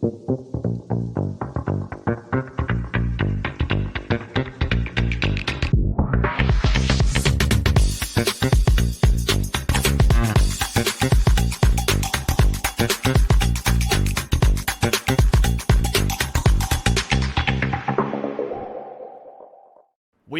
We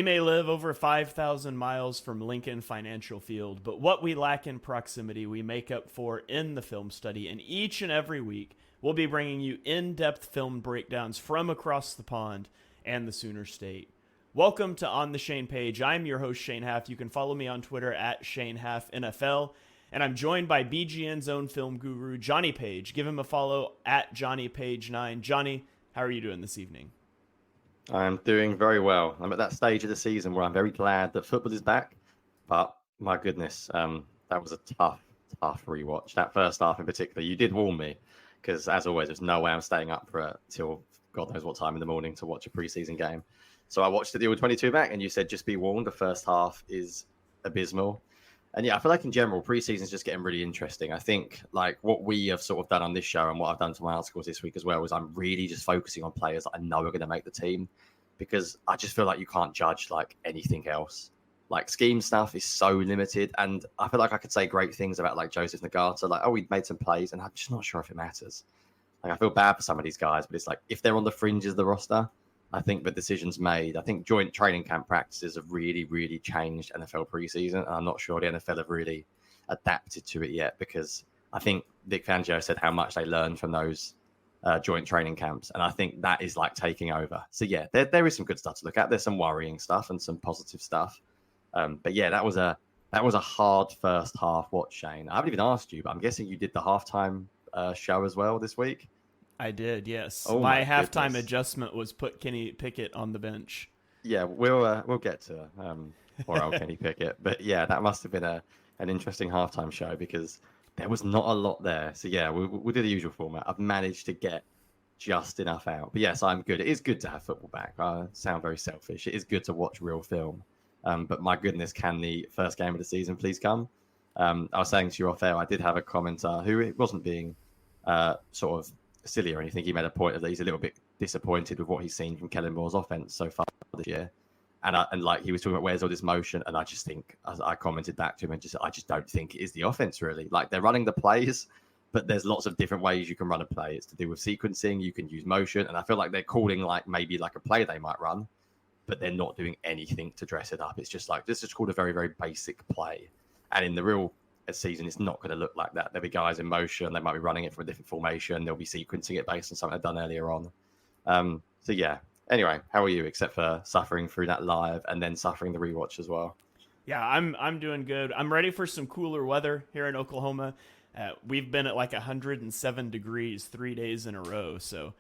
may live over 5,000 miles from Lincoln Financial Field, but what we lack in proximity, we make up for in the film study. And each and every week, we'll be bringing you in-depth film breakdowns from across the pond and the Sooner State. Welcome to On the Shane Page. I'm your host, Shane Haff. You can follow me on Twitter at ShaneHaffNFL. And I'm joined by BGN's own film guru, Johnny Page. Give him a follow at JohnnyPage9. Johnny, how are you doing this evening? I'm doing very well. I'm at that stage of the season where I'm very glad that football is back. But my goodness, that was a tough rewatch. That first half in particular, you did warn me because, as always, there's no way I'm staying up for it till God knows what time in the morning to watch a preseason game. So I watched the All-22 back, and you said just be warned. The first half is abysmal. And yeah, I feel like in general, preseason is just getting really interesting. I think like what we have sort of done on this show and what I've done to my articles this week as well is I'm really just focusing on players that I know are going to make the team because I just feel like you can't judge like anything else. Like scheme stuff is so limited. And I feel like I could say great things about like Joseph Nagata, like, oh, he made some plays and I'm just not sure if it matters. Like I feel bad for some of these guys, but it's like if they're on the fringes of the roster, I think the decisions made, I think joint training camp practices have really, really changed NFL preseason. And I'm not sure the NFL have really adapted to it yet because I think Vic Fangio said how much they learned from those joint training camps. And I think that is like taking over. So yeah, there is some good stuff to look at. There's some worrying stuff and some positive stuff. But yeah, that was a hard first half watch, Shane. I haven't even asked you, but I'm guessing you did the halftime show as well this week. I did, yes. Oh, my halftime adjustment was put Kenny Pickett on the bench. Yeah, we'll get to poor old Kenny Pickett, but yeah, that must have been an interesting halftime show because there was not a lot there. So yeah, we'll do the usual format. I've managed to get just enough out, but yes, I'm good. It is good to have football back. I sound very selfish. It is good to watch real film, but my goodness, can the first game of the season please come? I was saying to you off air, I did have a commenter who wasn't being sort of silly or anything. He made a point of that he's a little bit disappointed with what he's seen from Kellen Moore's offense so far this year, and like he was talking about where's all this motion, and I just think I commented back to him and just I just don't think it is the offense really. Like they're running the plays, but there's lots of different ways you can run a play. It's to do with sequencing. You can use motion, and I feel like they're calling like maybe like a play they might run, but they're not doing anything to dress it up. It's just like this is called a very, very basic play, and in the real season it's not going to look like that. There'll be guys in motion, they might be running it from a different formation, they'll be sequencing it based on something they've done earlier on. So yeah, anyway, how are you except for suffering through that live and then suffering the rewatch as well? Yeah, I'm doing good. I'm ready for some cooler weather here in Oklahoma. We've been at like 107 degrees 3 days in a row, so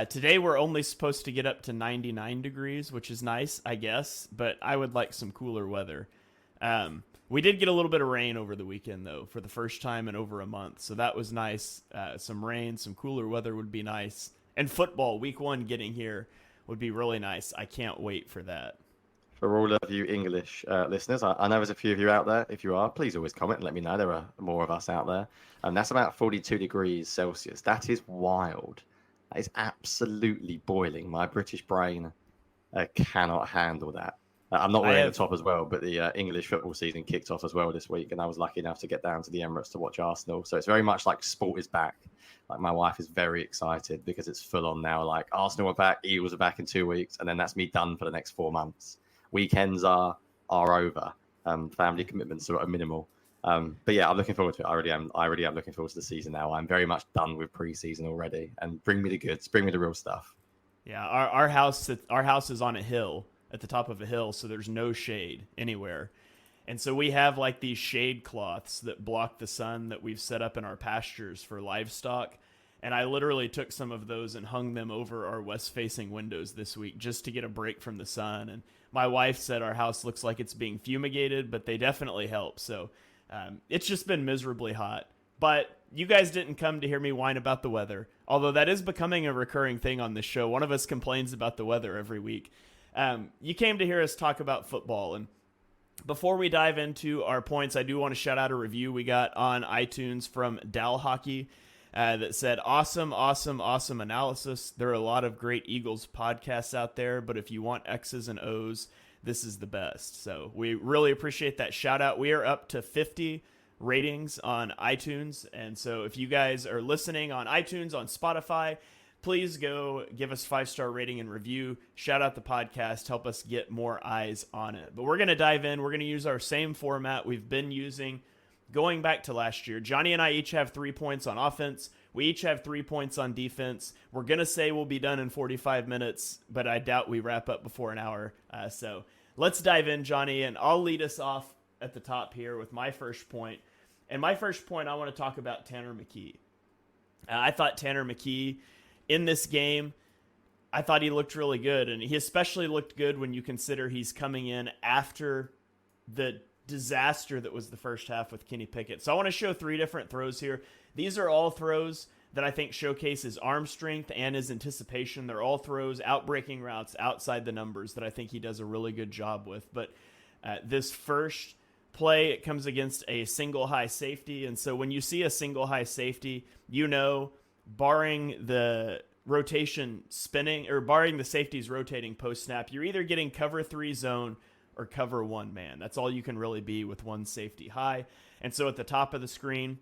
today we're only supposed to get up to 99 degrees, which is nice, I guess, but I would like some cooler weather. We did get a little bit of rain over the weekend, though, for the first time in over a month. So that was nice. Some rain, some cooler weather would be nice. And football, week one getting here would be really nice. I can't wait for that. For all of you English listeners, I know there's a few of you out there. If you are, please always comment and let me know. There are more of us out there. And that's about 42 degrees Celsius. That is wild. That is absolutely boiling. My British brain cannot handle that. I'm not wearing the top as well, but the English football season kicked off as well this week, and I was lucky enough to get down to the Emirates to watch Arsenal. So it's very much like sport is back. Like my wife is very excited because it's full on now. Like Arsenal are back, Eagles are back in 2 weeks, and then that's me done for the next 4 months. Weekends are over. Family commitments are minimal. But yeah, I'm looking forward to it. I already am looking forward to the season now. I'm very much done with preseason already, and bring me the goods, bring me the real stuff. Yeah, our house is on a hill. At the top of a hill, so there's no shade anywhere. And so we have like these shade cloths that block the sun that we've set up in our pastures for livestock. And I literally took some of those and hung them over our west-facing windows this week just to get a break from the sun. And my wife said our house looks like it's being fumigated, but they definitely help. So it's just been miserably hot. But you guys didn't come to hear me whine about the weather, although that is becoming a recurring thing on this show. One of us complains about the weather every week. You came to hear us talk about football, and before we dive into our points, I do want to shout out a review we got on iTunes from Dal Hockey. that said, awesome, awesome, awesome analysis. There are a lot of great Eagles podcasts out there, but if you want X's and O's, this is the best. So we really appreciate that shout out. We are up to 50 ratings on iTunes. And so if you guys are listening on iTunes, on Spotify, please go give us 5-star rating and review. Shout out the podcast. Help us get more eyes on it. But we're going to dive in. We're going to use our same format we've been using going back to last year. Johnny and I each have 3 points on offense. We each have 3 points on defense. We're going to say we'll be done in 45 minutes, but I doubt we wrap up before an hour. So let's dive in, Johnny, and I'll lead us off at the top here with my first point. And my first point, I want to talk about Tanner McKee. I thought Tanner McKee in this game, I thought he looked really good. And he especially looked good when you consider he's coming in after the disaster that was the first half with Kenny Pickett. So I want to show 3 different throws here. These are all throws that I think showcase his arm strength and his anticipation. They're all throws, outbreaking routes outside the numbers that I think he does a really good job with. But this first play, it comes against a single high safety. And so when you see a single high safety, you know, barring the rotation spinning or barring the safeties rotating post snap, you're either getting cover 3 zone or cover 1 man. That's all you can really be with one safety high. And so at the top of the screen,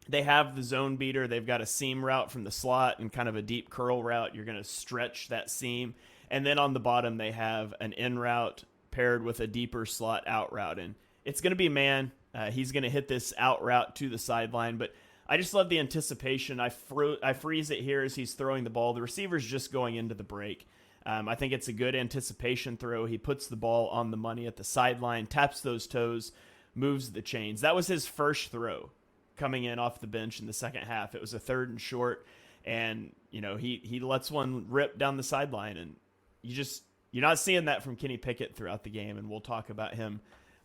they have the zone beater. They've got a seam route from the slot and kind of a deep curl route. You're going to stretch that seam. And then on the bottom, they have an in route paired with a deeper slot out route. And it's going to be man. He's going to hit this out route to the sideline. But I just love the anticipation. I freeze it here as he's throwing the ball. The receiver's just going into the break. I think it's a good anticipation throw. He puts the ball on the money at the sideline, taps those toes, moves the chains. That was his first throw coming in off the bench in the second half. It was a 3rd and short, and you know he lets one rip down the sideline, and you're not seeing that from Kenny Pickett throughout the game, and we'll talk about him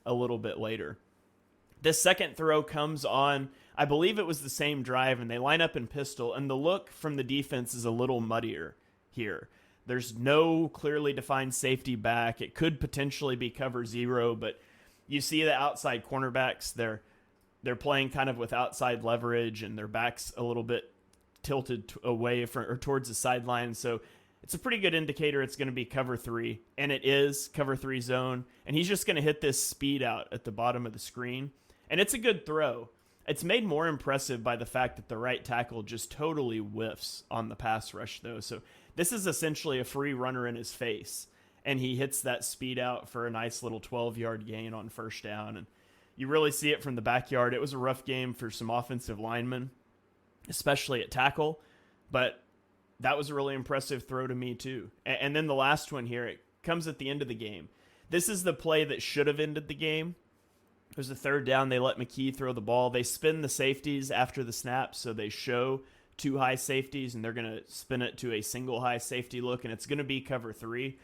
a little bit later. This second throw comes on, I believe it was the same drive, and they line up in pistol, and the look from the defense is a little muddier here. There's no clearly defined safety back. It could potentially be cover 0, but you see the outside cornerbacks, they're playing kind of with outside leverage, and their back's a little bit tilted away or towards the sideline. So it's a pretty good indicator it's going to be cover 3, and it is cover 3 zone. And he's just going to hit this speed out at the bottom of the screen, and it's a good throw. It's made more impressive by the fact that the right tackle just totally whiffs on the pass rush, though. So this is essentially a free runner in his face, and he hits that speed out for a nice little 12-yard gain on first down. And you really see it from the backyard. It was a rough game for some offensive linemen, especially at tackle, but that was a really impressive throw to me too. And then the last one here, it comes at the end of the game. This is the play that should have ended the game. It was a 3rd down. They let McKee throw the ball. They spin the safeties after the snap, so they show 2 high safeties, and they're going to spin it to a single high safety look, and it's going to be cover 3.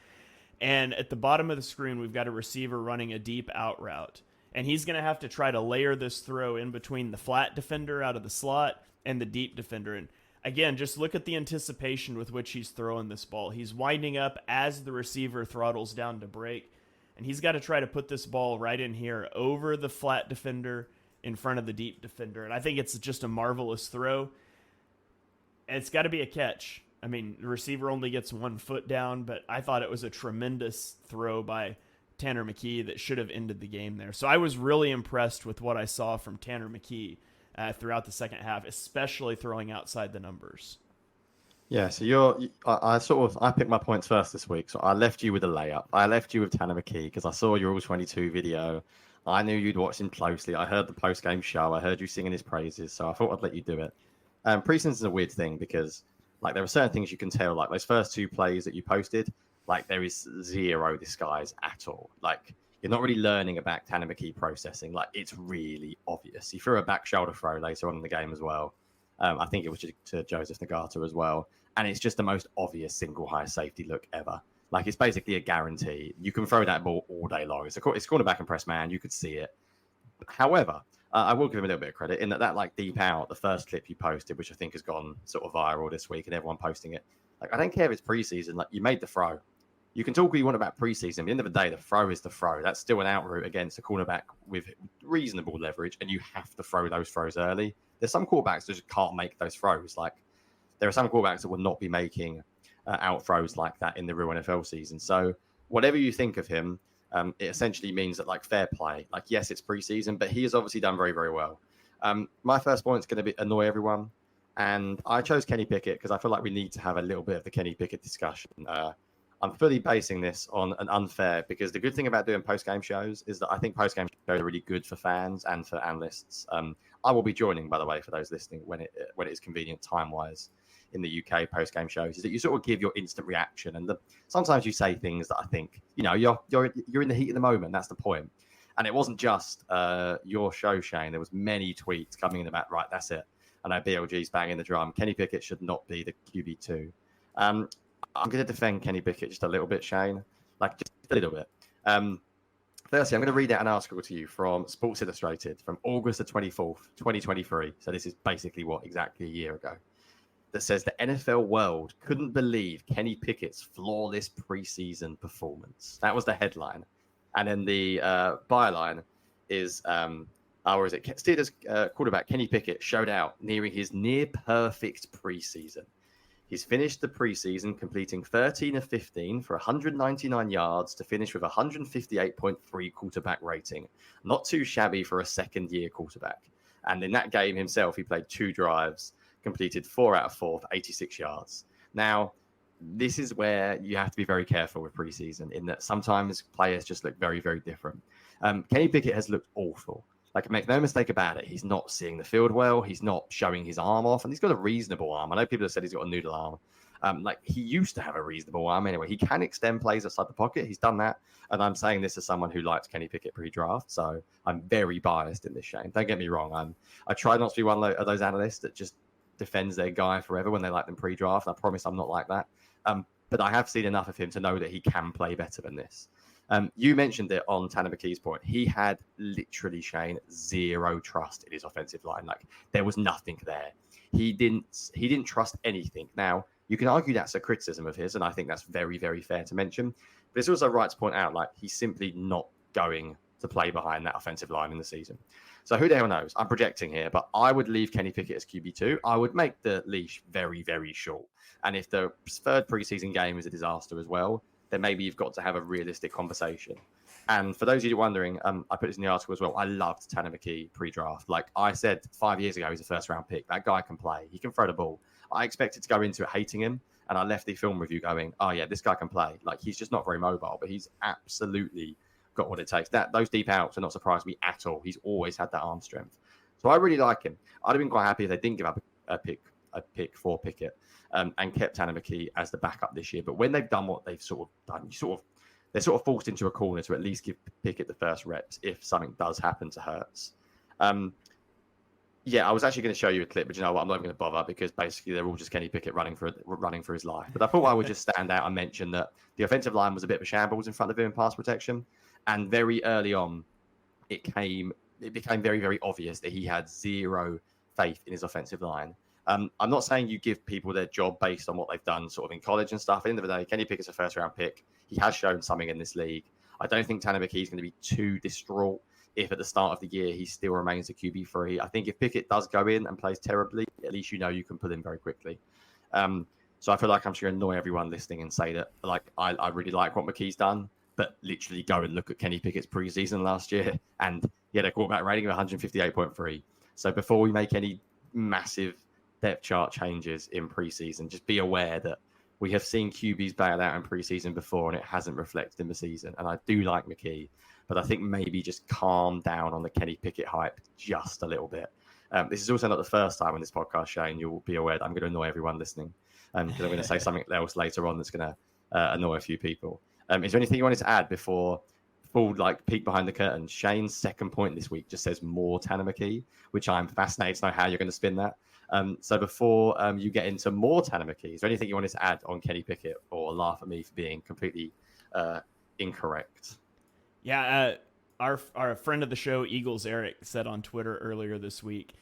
And at the bottom of the screen, we've got a receiver running a deep out route. And he's going to have to try to layer this throw in between the flat defender out of the slot and the deep defender. And again, just look at the anticipation with which he's throwing this ball. He's winding up as the receiver throttles down to break. And he's got to try to put this ball right in here over the flat defender in front of the deep defender. And I think it's just a marvelous throw. And it's got to be a catch. I mean, the receiver only gets 1 foot down, but I thought it was a tremendous throw by Tanner McKee that should have ended the game there. So I was really impressed with what I saw from Tanner McKee throughout the second half, especially throwing outside the numbers. Yeah, so I picked my points first this week. So I left you with a layup. I left you with Tanner McKee because I saw your All-22 video. I knew you'd watched him closely. I heard the post-game show. I heard you singing his praises. So I thought I'd let you do it. Preseason is a weird thing because like there are certain things you can tell, like those first 2 plays that you posted, like there is zero disguise at all. Like you're not really learning about Tanner McKee processing. Like it's really obvious. He threw a back shoulder throw later on in the game as well. I think it was to Joseph Nagata as well. And it's just the most obvious single high safety look ever. Like it's basically a guarantee. You can throw that ball all day long. It's cornerback and press man. You could see it. However, I will give him a little bit of credit in that like deep out, the first clip you posted, which I think has gone sort of viral this week and everyone posting it. Like, I don't care if it's preseason. Like, you made the throw. You can talk all you want about preseason. At the end of the day, the throw is the throw. That's still an out route against a cornerback with reasonable leverage, and you have to throw those throws early. there's some quarterbacks that just can't make those throws. Like there are some quarterbacks that will not be making out throws like that in the real NFL season. So whatever you think of him, it essentially means that like fair play. Like yes, it's preseason, but he has obviously done very, very well. My first point is going to be annoy everyone. And I chose Kenny Pickett because I feel like we need to have a little bit of the Kenny Pickett discussion. I'm fully basing this on an unfair, because the good thing about doing post-game shows is that I think post-game shows are really good for fans and for analysts. I will be joining, by the way, for those listening when it is convenient time-wise in the UK post-game shows, is that you sort of give your instant reaction. And sometimes you say things that I think, you're in the heat of the moment. That's the point. And it wasn't just your show, Shane. There was many tweets coming in about, right, that's it. I know BLG's banging the drum. Kenny Pickett should not be the QB2. I'm going to defend Kenny Pickett just a little bit, Shane. Like, just a little bit. Firstly, I'm going to read out an article to you from Sports Illustrated from August the 24th, 2023. So this is basically exactly a year ago. That says the NFL world couldn't believe Kenny Pickett's flawless preseason performance. That was the headline. And then the byline is... Steelers quarterback Kenny Pickett showed out nearing his near-perfect preseason. He's finished the preseason completing 13 of 15 for 199 yards to finish with a 158.3 quarterback rating. Not too shabby for a second-year quarterback. And in that game himself, he played 2 drives, completed 4 out of 4 for 86 yards. Now, this is where you have to be very careful with preseason, in that sometimes players just look very, very different. Kenny Pickett has looked awful. Like, make no mistake about it, he's not seeing the field well. He's not showing his arm off, and he's got a reasonable arm. I know people have said he's got a noodle arm. He used to have a reasonable arm anyway. He can extend plays outside the pocket. He's done that. And I'm saying this as someone who liked Kenny Pickett pre-draft, so I'm very biased in this, Shane. Don't get me wrong. I try not to be one of those analysts that just defends their guy forever when they like them pre-draft. I promise I'm not like that. But I have seen enough of him to know that he can play better than this. You mentioned it on Tanner McKee's point. He had literally, Shane, zero trust in his offensive line. Like, there was nothing there. He didn't trust anything. Now, you can argue that's a criticism of his, and I think that's very, very fair to mention. But it's also right to point out, like, he's simply not going to play behind that offensive line in the season. So who the hell knows? I'm projecting here, but I would leave Kenny Pickett as QB2. I would make the leash very, very short. And if the third preseason game is a disaster as well, then maybe you've got to have a realistic conversation. And for those of you wondering, I put this in the article as well. I loved Tanner McKee pre-draft. Like I said 5 years ago, he's a first-round pick. That guy can play. He can throw the ball. I expected to go into it hating him, and I left the film review going, oh, yeah, this guy can play. Like, he's just not very mobile, but he's absolutely got what it takes. Those deep outs are not surprised me at all. He's always had that arm strength. So I really like him. I'd have been quite happy if they didn't give up a pick for Pickett. And kept Tanner McKee as the backup this year. But when they've done what they've sort of done, they're sort of forced into a corner to at least give Pickett the first reps if something does happen to Hurts. I was actually going to show you a clip, but you know what? I'm not even going to bother, because basically they're all just Kenny Pickett running for his life. But I thought I would just stand out and mention that the offensive line was a bit of a shambles in front of him in pass protection, and very early on, it became very, very obvious that he had zero faith in his offensive line. I'm not saying you give people their job based on what they've done sort of in college and stuff. At the end of the day, Kenny Pickett's a first-round pick. He has shown something in this league. I don't think Tanner McKee is going to be too distraught if at the start of the year he still remains a QB3. I think if Pickett does go in and plays terribly, at least you know you can pull him very quickly. So I feel like I'm just going to annoy everyone listening and say that, like, I really like what McKee's done, but literally go and look at Kenny Pickett's preseason last year, and he had a quarterback rating of 158.3. So before we make any massive depth chart changes in preseason, just be aware that we have seen QBs bail out in preseason before, and it hasn't reflected in the season. And I do like McKee, but I think maybe just calm down on the Kenny Pickett hype just a little bit. This is also not the first time on this podcast, Shane. You'll be aware that I'm going to annoy everyone listening, because I'm going to say something else later on that's going to annoy a few people. Is there anything you wanted to add before full peek behind the curtain? Shane's second point this week just says more Tanner McKee, which I'm fascinated to know how you're going to spin that. So before you get into more Tanner McKee, is there anything you wanted to add on Kenny Pickett, or laugh at me for being completely incorrect? Yeah, our friend of the show, Eagles Eric, said on Twitter earlier this week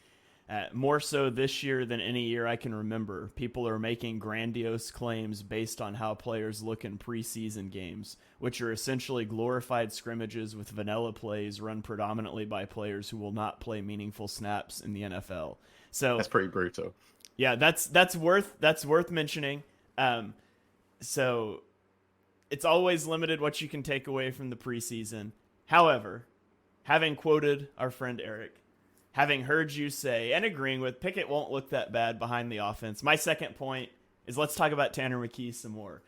More so this year than any year I can remember, people are making grandiose claims based on how players look in preseason games, which are essentially glorified scrimmages with vanilla plays run predominantly by players who will not play meaningful snaps in the NFL. So That's pretty brutal. yeah, that's worth mentioning. So it's always limited what you can take away from the preseason. However, having quoted our friend Eric, having heard you say and agreeing with Pickett won't look that bad behind the offense, my second point is let's talk about Tanner McKee some more.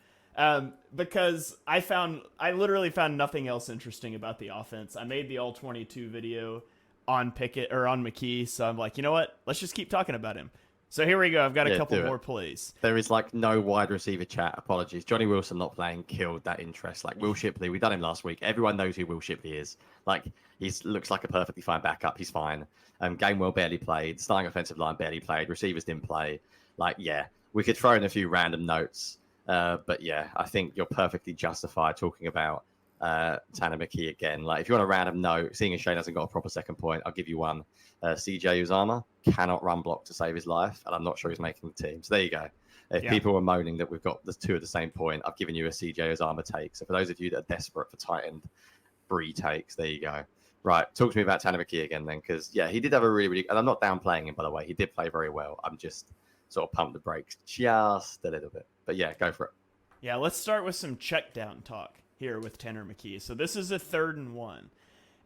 Because I literally found nothing else interesting about the offense. I made the All-22 video on Pickett or on McKee, so I'm like, you know what? Let's just keep talking about him. So here we go. I've got a couple more plays. There is like no wide receiver chat. Apologies. Johnny Wilson not playing killed that interest. Like Will Shipley, we done him last week. Everyone knows who Will Shipley is. Like he looks like a perfectly fine backup. He's fine. Gainwell barely played. Starting offensive line barely played. Receivers didn't play. Like, yeah, we could throw in a few random notes. But yeah, I think you're perfectly justified talking about Tanner McKee again. Like if you want a random note, seeing as Shane hasn't got a proper second point, I'll give you one. CJ Uzama cannot run block to save his life, and I'm not sure he's making the team. So there you go. If people were moaning that we've got the two at the same point, I've given you a CJ Uzama take. So for those of you that are desperate for tight end Bree takes, there you go. Right, talk to me about Tanner McKee again then, because yeah, he did have a really, and I'm not downplaying him by the way. He did play very well. I'm just sort of pumped the brakes just a little bit. But yeah, go for it. Yeah, let's start with some check down talk here with Tanner McKee. So this is a 3rd and 1.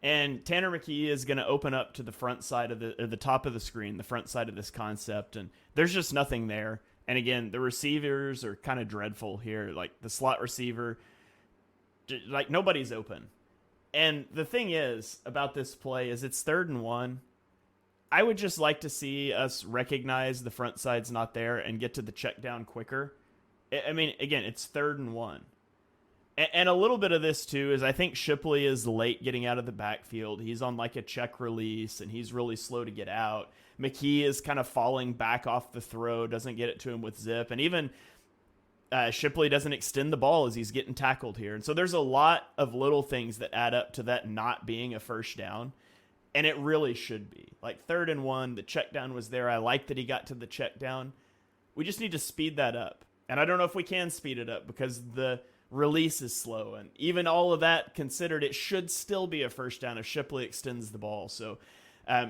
And Tanner McKee is going to open up to the front side of the top of the screen, the front side of this concept, and there's just nothing there. And again, the receivers are kind of dreadful here. Like the slot receiver, like nobody's open. And the thing is about this play is it's 3rd and 1. I would just like to see us recognize the front side's not there and get to the check down quicker. I mean, again, it's 3rd and 1. And a little bit of this, too, is I think Shipley is late getting out of the backfield. He's on like a check release, and he's really slow to get out. McKee is kind of falling back off the throw, doesn't get it to him with zip. And even Shipley doesn't extend the ball as he's getting tackled here. And so there's a lot of little things that add up to that not being a first down. And it really should be. Like 3rd and 1, the check down was there. I like that he got to the check down. We just need to speed that up. And I don't know if we can speed it up because the release is slow. And even all of that considered, it should still be a first down if Shipley extends the ball. So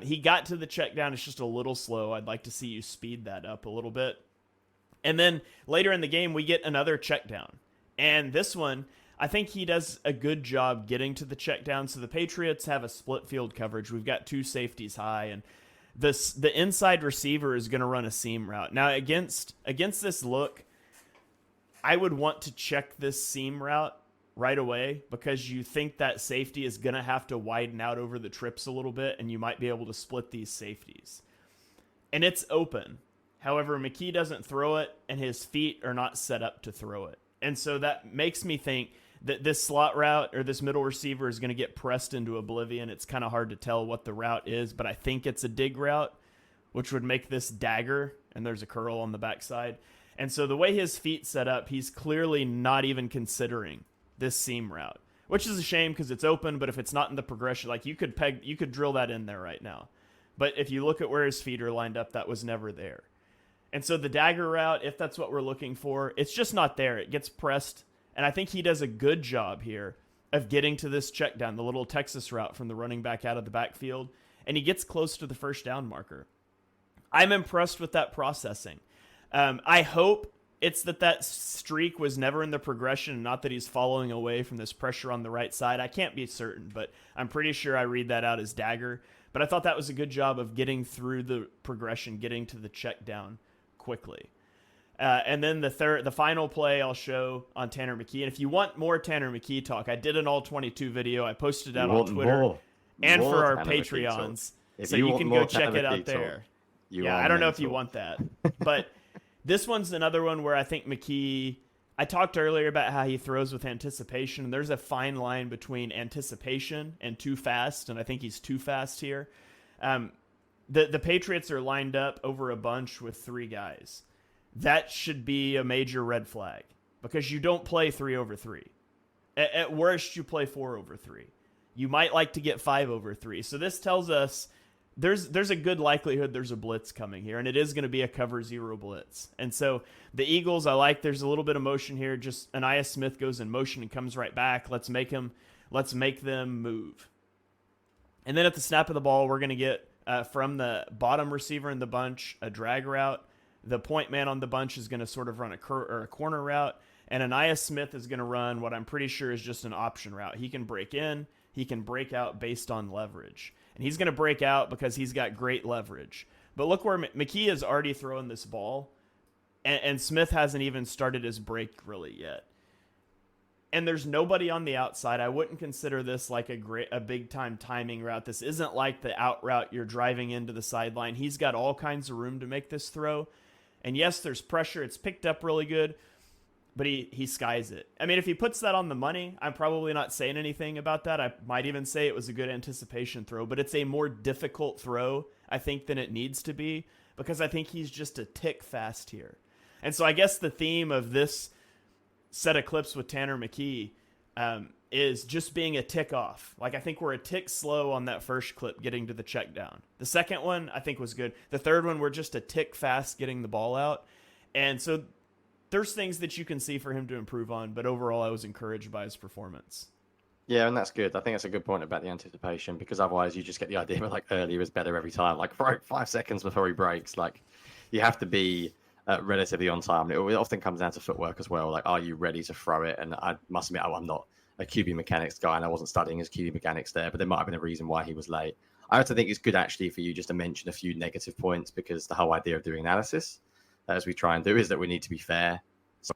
he got to the check down. It's just a little slow. I'd like to see you speed that up a little bit. And then later in the game, we get another check down. And this one, I think he does a good job getting to the check down. So the Patriots have a split field coverage. We've got 2 safeties high, and the inside receiver is going to run a seam route. Now against this look, I would want to check this seam route right away because you think that safety is going to have to widen out over the trips a little bit, and you might be able to split these safeties. And it's open. However, McKee doesn't throw it, and his feet are not set up to throw it. And so that makes me think that this slot route or this middle receiver is going to get pressed into oblivion. It's kind of hard to tell what the route is, but I think it's a dig route, which would make this dagger, and there's a curl on the backside. And so the way his feet set up, he's clearly not even considering this seam route, which is a shame because it's open, but if it's not in the progression, like you could drill that in there right now. But if you look at where his feet are lined up, that was never there. And so the dagger route, if that's what we're looking for, it's just not there. It gets pressed, and I think he does a good job here of getting to this check down, the little Texas route from the running back out of the backfield, and he gets close to the first down marker. I'm impressed with that processing. I hope it's that streak was never in the progression, not that he's following away from this pressure on the right side. I can't be certain, but I'm pretty sure I read that out as dagger. But I thought that was a good job of getting through the progression, getting to the check down quickly. And then the final play I'll show on Tanner McKee. And if you want more Tanner McKee talk, I did an All-22 video. I posted it on Twitter and for our Patreons. So you can go check it out there. Yeah, I don't know if you want that. But this one's another one where I think McKee, I talked earlier about how he throws with anticipation. There's a fine line between anticipation and too fast, and I think he's too fast here. The Patriots are lined up over a bunch with 3 guys. That should be a major red flag because you don't play 3 over 3. At worst, you play 4 over 3. You might like to get 5 over 3. So this tells us there's a good likelihood there's a blitz coming here, and it is going to be a cover zero blitz. And so the Eagles, I like. There's a little bit of motion here. Just Anaya Smith goes in motion and comes right back. Let's make them move. And then at the snap of the ball, we're going to get from the bottom receiver in the bunch a drag route. The point man on the bunch is going to sort of run a corner route, and Anaya Smith is going to run what I'm pretty sure is just an option route. He can break in, he can break out based on leverage. And he's going to break out because he's got great leverage. But look where McKee is already throwing this ball, and Smith hasn't even started his break really yet. And there's nobody on the outside. I wouldn't consider this like a big time timing route. This isn't like the out route you're driving into the sideline. He's got all kinds of room to make this throw. And yes, there's pressure. It's picked up really good, but he skies it. I mean, if he puts that on the money, I'm probably not saying anything about that. I might even say it was a good anticipation throw, but it's a more difficult throw, I think, than it needs to be, because I think he's just a tick fast here. And so I guess the theme of this set of clips with Tanner McKee is just being a tick off. Like, I think we're a tick slow on that first clip getting to the check down. The second one I think was good. The third one, we're just a tick fast getting the ball out. And so there's things that you can see for him to improve on, but overall I was encouraged by his performance. Yeah, and that's good. I think that's a good point about the anticipation, because otherwise you just get the idea that like earlier is better every time. Like 5 seconds before he breaks, like you have to be relatively on time. It often comes down to footwork as well. Like, are you ready to throw it? And I must admit, I'm not a QB mechanics guy, and I wasn't studying his QB mechanics there, but there might have been a reason why he was late. I also think it's good actually for you just to mention a few negative points, because the whole idea of doing analysis, as we try and do, is that we need to be fair. So,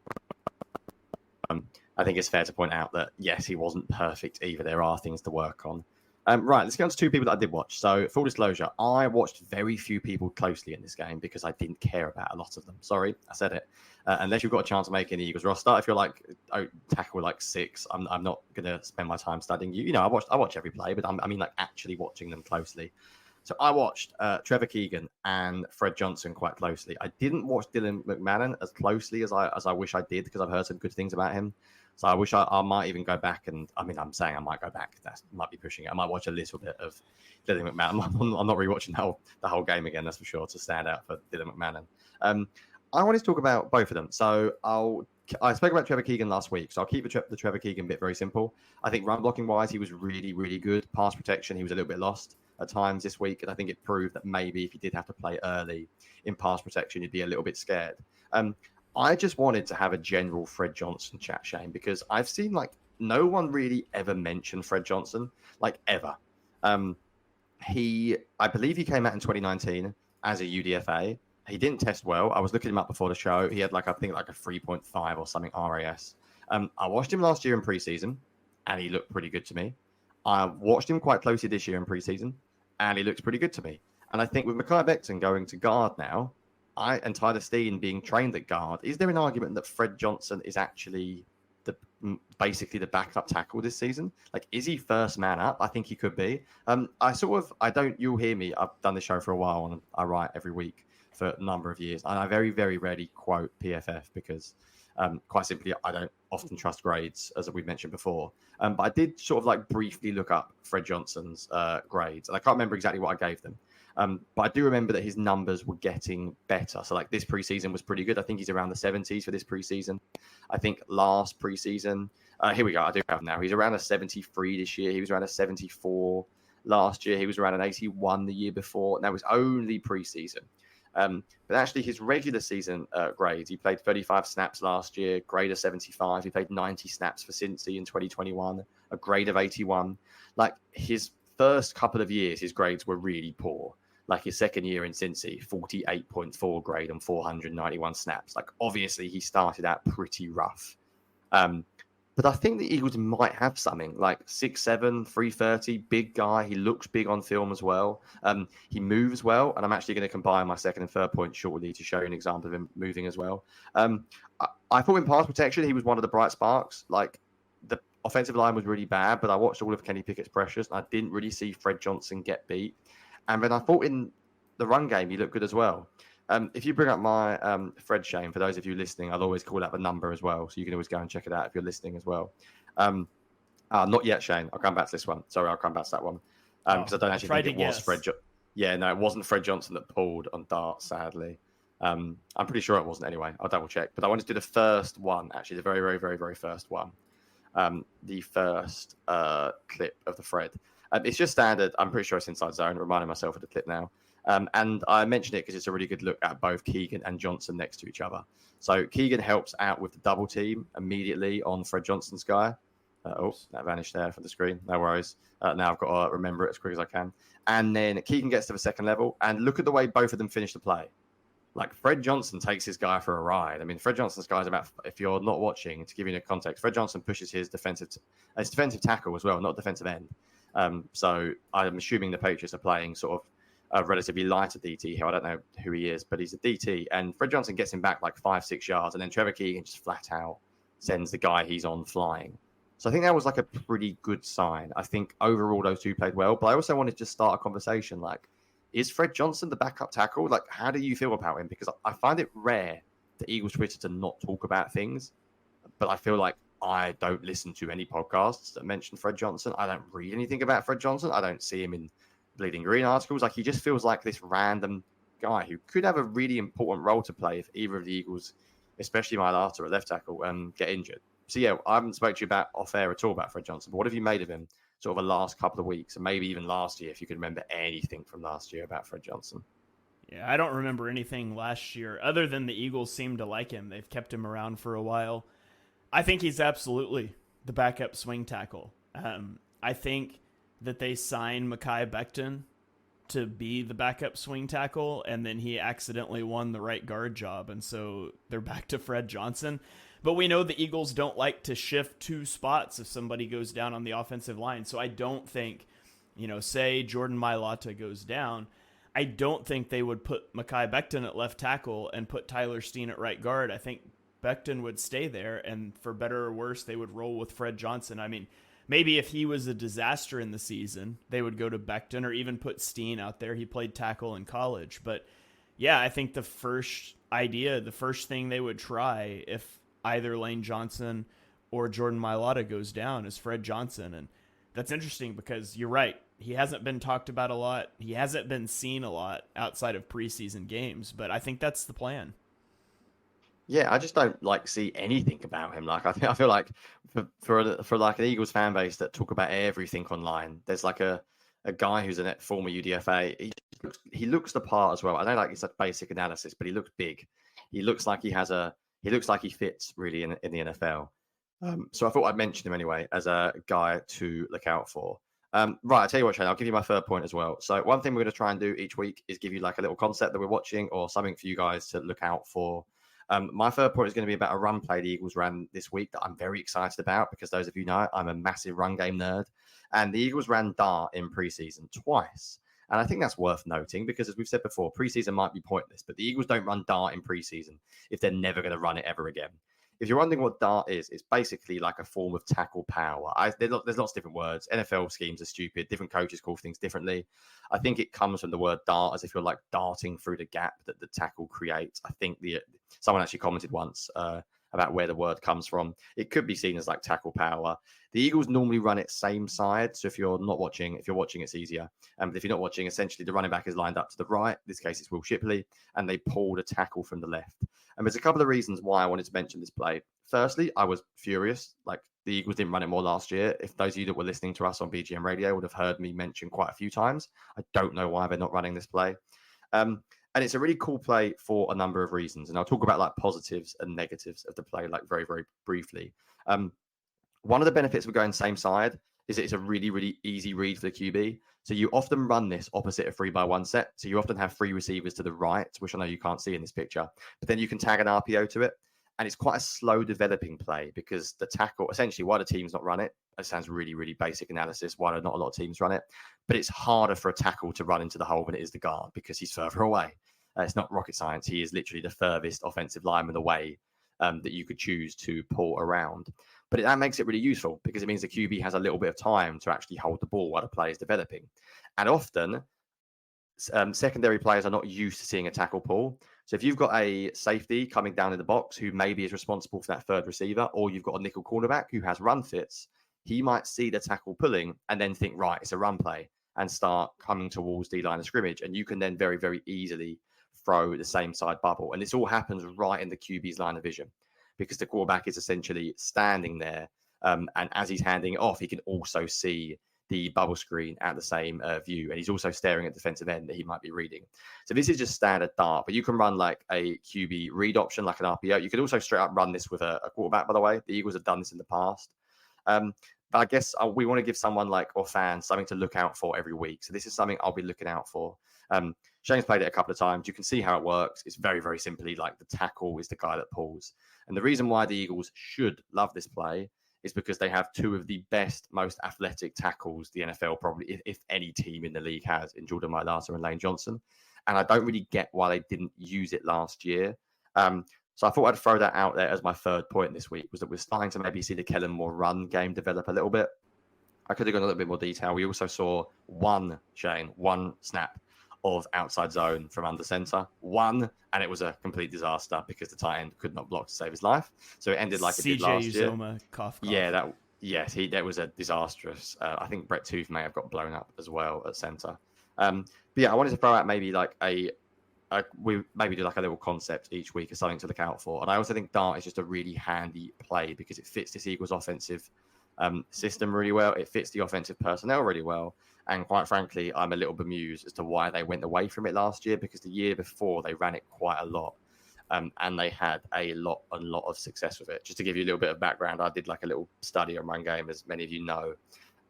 I think it's fair to point out that, yes, he wasn't perfect either. There are things to work on. Right, let's get on to 2 people that I did watch. So, full disclosure, I watched very few people closely in this game because I didn't care about a lot of them. Sorry, I said it. Unless you've got a chance of making the Eagles roster. If you're like, tackle like 6, I'm not going to spend my time studying you. You know, I watch every play, but I mean like actually watching them closely. So I watched Trevor Keegan and Fred Johnson quite closely. I didn't watch Dylan McMahon as closely as I wish I did, because I've heard some good things about him. So I wish I might even go back, and I mean, I'm saying I might go back. That might be pushing it. I might watch a little bit of Dylan McMahon. I'm not rewatching the whole game again, that's for sure, to stand out for Dylan McMahon. I wanted to talk about both of them. So I spoke about Trevor Keegan last week, so I'll keep the Trevor Keegan bit very simple. I think run blocking wise, he was really, really good. Pass protection, he was a little bit lost at times this week, and I think it proved that maybe if you did have to play early in pass protection, you'd be a little bit scared. I just wanted to have a general Fred Johnson chat, Shane, because I've seen like no one really ever mention Fred Johnson, like ever. I believe he came out in 2019 as a UDFA. He didn't test well. I was looking him up before the show. He had I think a 3.5 or something RAS. I watched him last year in preseason, and he looked pretty good to me. I watched him quite closely this year in preseason, and he looks pretty good to me. And I think with Mekhi Becton going to guard now, and Tyler Steen being trained at guard, is there an argument that Fred Johnson is actually basically the backup tackle this season? Like, is he first man up? I think he could be. You'll hear me. I've done this show for a while, and I write every week for a number of years. And I very, very rarely quote PFF because quite simply, I don't often trust grades, as we've mentioned before. But I did sort of briefly look up Fred Johnson's grades, and I can't remember exactly what I gave them. But I do remember that his numbers were getting better. So this preseason was pretty good. I think he's around the 70s for this preseason. I think last preseason, here we go. I do have him now. He's around a 73 this year. He was around a 74 last year. He was around an 81 the year before. And that was only preseason. But actually his regular season grades, he played 35 snaps last year, grade of 75. He played 90 snaps for Cincy in 2021, a grade of 81. His first couple of years, his grades were really poor. His second year in Cincy, 48.4 grade on 491 snaps. Obviously, he started out pretty rough. But I think the Eagles might have something 6'7", 330, big guy. He looks big on film as well. He moves well, and I'm actually going to combine my second and third point shortly to show you an example of him moving as well. I thought in pass protection, he was one of the bright sparks. The offensive line was really bad, but I watched all of Kenny Pickett's pressures, and I didn't really see Fred Johnson get beat. And then I thought in the run game, he looked good as well. If you bring up my Fred, Shane, for those of you listening, I'll always call out the number as well. So you can always go and check it out if you're listening as well. Not yet, Shane. I'll come back to this one. Sorry, I'll come back to that one. Because I don't actually think it was Fred. Yeah, no, it wasn't Fred Johnson that pulled on Dart, sadly. I'm pretty sure it wasn't anyway. I'll double check. But I wanted to do the first one, actually, the very, very, very, very first one. The first clip of the Fred. It's just standard. I'm pretty sure it's Inside Zone, reminding myself of the clip now. And I mentioned it because it's a really good look at both Keegan and Johnson next to each other. So Keegan helps out with the double team immediately on Fred Johnson's guy. That vanished there from the screen. No worries. Now I've got to remember it as quick as I can. And then Keegan gets to the second level. And look at the way both of them finish the play. Like, Fred Johnson takes his guy for a ride. I mean, Fred Johnson's guy is about, if you're not watching, to give you a context, Fred Johnson pushes his defensive tackle as well, not defensive end. So I'm assuming the Patriots are playing sort of a relatively lighter DT here. I don't know who he is, but he's a DT. And Fred Johnson gets him back like 5-6 yards. And then Trevor Keegan just flat out sends the guy he's on flying. So I think that was like a pretty good sign. I think overall those two played well. But I also wanted to start a conversation like, is Fred Johnson the backup tackle? Like, how do you feel about him? Because I find it rare for Eagles Twitter to not talk about things. But I feel like I don't listen to any podcasts that mention Fred Johnson. I don't read anything about Fred Johnson. I don't see him in Bleeding Green articles. Like, he just feels like this random guy who could have a really important role to play if either of the Eagles, especially Mailata at left tackle, get injured. So, yeah, I haven't spoken to you about off air at all about Fred Johnson. But what have you made of him sort of the last couple of weeks, and maybe even last year, if you can remember anything from last year about Fred Johnson? Yeah, I don't remember anything last year other than the Eagles seem to like him. They've kept him around for a while. I think he's absolutely the backup swing tackle. I think that they signed Mekhi Becton to be the backup swing tackle, and then he accidentally won the right guard job, and so they're back to Fred Johnson. But we know the Eagles don't like to shift two spots if somebody goes down on the offensive line. So I don't think, say Jordan Mailata goes down, I don't think they would put Mekhi Becton at left tackle and put Tyler Steen at right guard. I think Becton would stay there, and for better or worse, they would roll with Fred Johnson. I mean, maybe if he was a disaster in the season, they would go to Becton or even put Steen out there. He played tackle in college. But yeah, I think the first thing they would try if either Lane Johnson or Jordan Mailata goes down is Fred Johnson. And that's interesting because you're right. He hasn't been talked about a lot. He hasn't been seen a lot outside of preseason games, but I think that's the plan. Yeah, I just don't see anything about him. Like, I feel like for like an Eagles fan base that talk about everything online, there's like a guy who's a former UDFA. He looks the part as well. I know it's like basic analysis, but he looks big. He looks like he looks like he fits really in the NFL. So I thought I'd mention him anyway as a guy to look out for. Right, I'll tell you what, Shane, I'll give you my third point as well. So one thing we're going to try and do each week is give you like a little concept that we're watching or something for you guys to look out for. My third point is going to be about a run play the Eagles ran this week that I'm very excited about because those of you know I'm a massive run game nerd. And the Eagles ran Dart in preseason twice. And I think that's worth noting because, as we've said before, preseason might be pointless, but the Eagles don't run Dart in preseason if they're never going to run it ever again. If you're wondering what Dart is, it's basically like a form of tackle power. There's lots of different words. NFL schemes are stupid. Different coaches call things differently. I think it comes from the word dart, as if you're like darting through the gap that the tackle creates. I think someone actually commented once about where the word comes from. It could be seen as like tackle power. The Eagles normally run it same side. So if you're watching, it's easier. But if you're not watching, essentially the running back is lined up to the right. In this case, it's Will Shipley, and they pulled a tackle from the left. And there's a couple of reasons why I wanted to mention this play. Firstly, I was furious. Like, the Eagles didn't run it more last year. If those of you that were listening to us on BGM Radio would have heard me mention quite a few times. I don't know why they're not running this play. And it's a really cool play for a number of reasons. And I'll talk about like positives and negatives of the play like very, very briefly. One of the benefits of going same side is that it's a really, really easy read for the QB. So you often run this opposite a 3-by-1 set. So you often have three receivers to the right, which I know you can't see in this picture. But then you can tag an RPO to it. And it's quite a slow developing play because the tackle, essentially, why the teams not run it? It sounds really, really basic analysis. Why do not a lot of teams run it? But it's harder for a tackle to run into the hole than it is the guard because he's further away. It's not rocket science. He is literally the furthest offensive lineman away that you could choose to pull around. But that makes it really useful because it means the QB has a little bit of time to actually hold the ball while the play is developing. And often, secondary players are not used to seeing a tackle pull. So if you've got a safety coming down in the box who maybe is responsible for that third receiver, or you've got a nickel cornerback who has run fits, he might see the tackle pulling and then think, right, it's a run play. and start coming towards the line of scrimmage. And you can then very, very easily throw the same side bubble. And this all happens right in the QB's line of vision because the quarterback is essentially standing there. And as he's handing it off, he can also see the bubble screen at the same view. And he's also staring at the defensive end that he might be reading. So this is just standard dart, but you can run like a QB read option, like an RPO. You could also straight up run this with a quarterback, by the way. The Eagles have done this in the past. But I guess we want to give someone or fans something to look out for every week. So this is something I'll be looking out for. Shane's played it a couple of times. You can see how it works. It's very, very simply like the tackle is the guy that pulls. And the reason why the Eagles should love this play is because they have two of the best, most athletic tackles the NFL probably, if any team in the league has, in Jordan Mailata and Lane Johnson. And I don't really get why they didn't use it last year. So I thought I'd throw that out there as my third point this week, was that we're starting to maybe see the Kellen Moore run game develop a little bit. I could have gone a little bit more detail. We also saw one snap of outside zone from under center. And it was a complete disaster because the tight end could not block to save his life. So it ended like it did last year. Uzomah, cough. Yeah, that was a disastrous. I think Brett Tooth may have got blown up as well at center. But yeah, I wanted to throw out maybe we maybe do like a little concept each week or something to look out for. And I also think dart is just a really handy play because it fits this Eagles offensive system really well. It fits the offensive personnel really well. And quite frankly, I'm a little bemused as to why they went away from it last year, because the year before they ran it quite a lot. And they had a lot of success with it. Just to give you a little bit of background, I did like a little study on run game, as many of you know,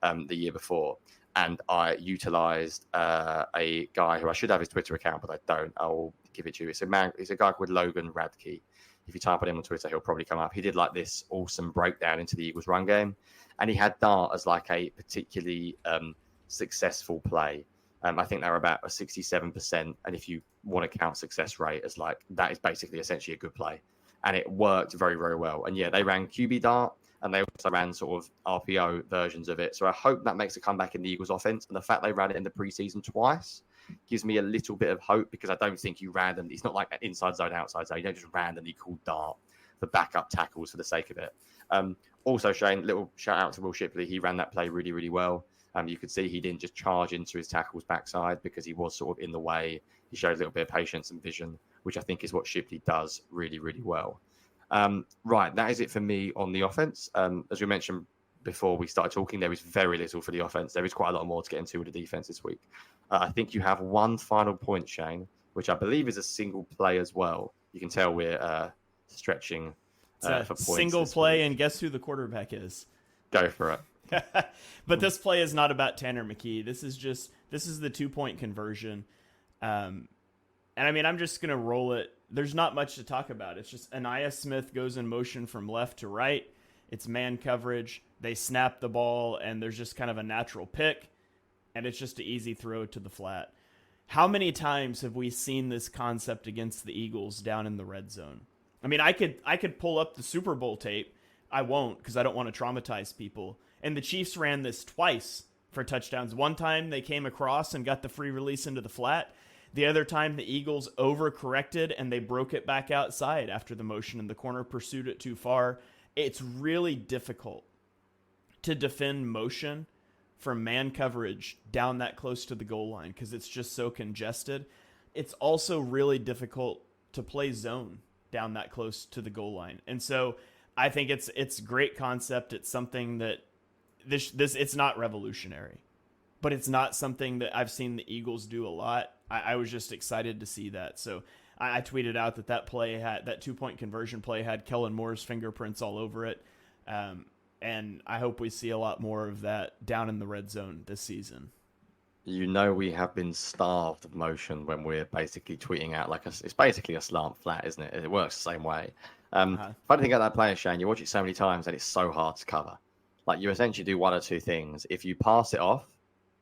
the year before. And I utilized a guy who I should have his Twitter account, but I don't. I'll give it to you. It's a guy called Logan Radke. If you type on him on Twitter, he'll probably come up. He did like this awesome breakdown into the Eagles run game. And he had dart as like a particularly successful play. I think they were about a 67%. And if you want to count success rate as like, that is basically essentially a good play. And it worked very, very well. And yeah, they ran QB dart and they also ran sort of RPO versions of it. So I hope that makes a comeback in the Eagles offense. And the fact they ran it in the preseason twice gives me a little bit of hope, because I don't think it's not like an inside zone, outside zone. You don't just randomly call dart for backup tackles for the sake of it. Also, Shane, little shout out to Will Shipley. He ran that play really, really well. You could see he didn't just charge into his tackle's backside because he was sort of in the way. He showed a little bit of patience and vision, which I think is what Shipley does really, really well. Right, that is it for me on the offense. As we mentioned before we started talking, there is very little for the offense. There is quite a lot more to get into with the defense this week. I think you have one final point, Shane, which I believe is a single play as well. You can tell we're stretching for points. Single play, and guess who the quarterback is? Go for it. But this play is not about Tanner McKee. This is the 2-point conversion. And I mean, I'm just going to roll it. There's not much to talk about. It's just Aniyah Smith goes in motion from left to right. It's man coverage. They snap the ball, and there's just kind of a natural pick, and it's just an easy throw to the flat. How many times have we seen this concept against the Eagles down in the red zone? I mean, I could pull up the Super Bowl tape. I won't, because I don't want to traumatize people. And the Chiefs ran this twice for touchdowns. One time they came across and got the free release into the flat. The other time the Eagles overcorrected and they broke it back outside after the motion and the corner pursued it too far. It's really difficult to defend motion from man coverage down that close to the goal line because it's just so congested. It's also really difficult to play zone down that close to the goal line. And so I think it's great concept. It's something that this it's not revolutionary, but it's not something that I've seen the Eagles do a lot. I was just excited to see that. So I tweeted out that play had, that 2-point conversion play had Kellen Moore's fingerprints all over it. And I hope we see a lot more of that down in the red zone this season. You know, we have been starved of motion when we're basically tweeting out it's basically a slant flat, isn't it? It works the same way. Funny thing about that player, Shane, you watch it so many times and it's so hard to cover. Like, you essentially do one or two things. If you pass it off,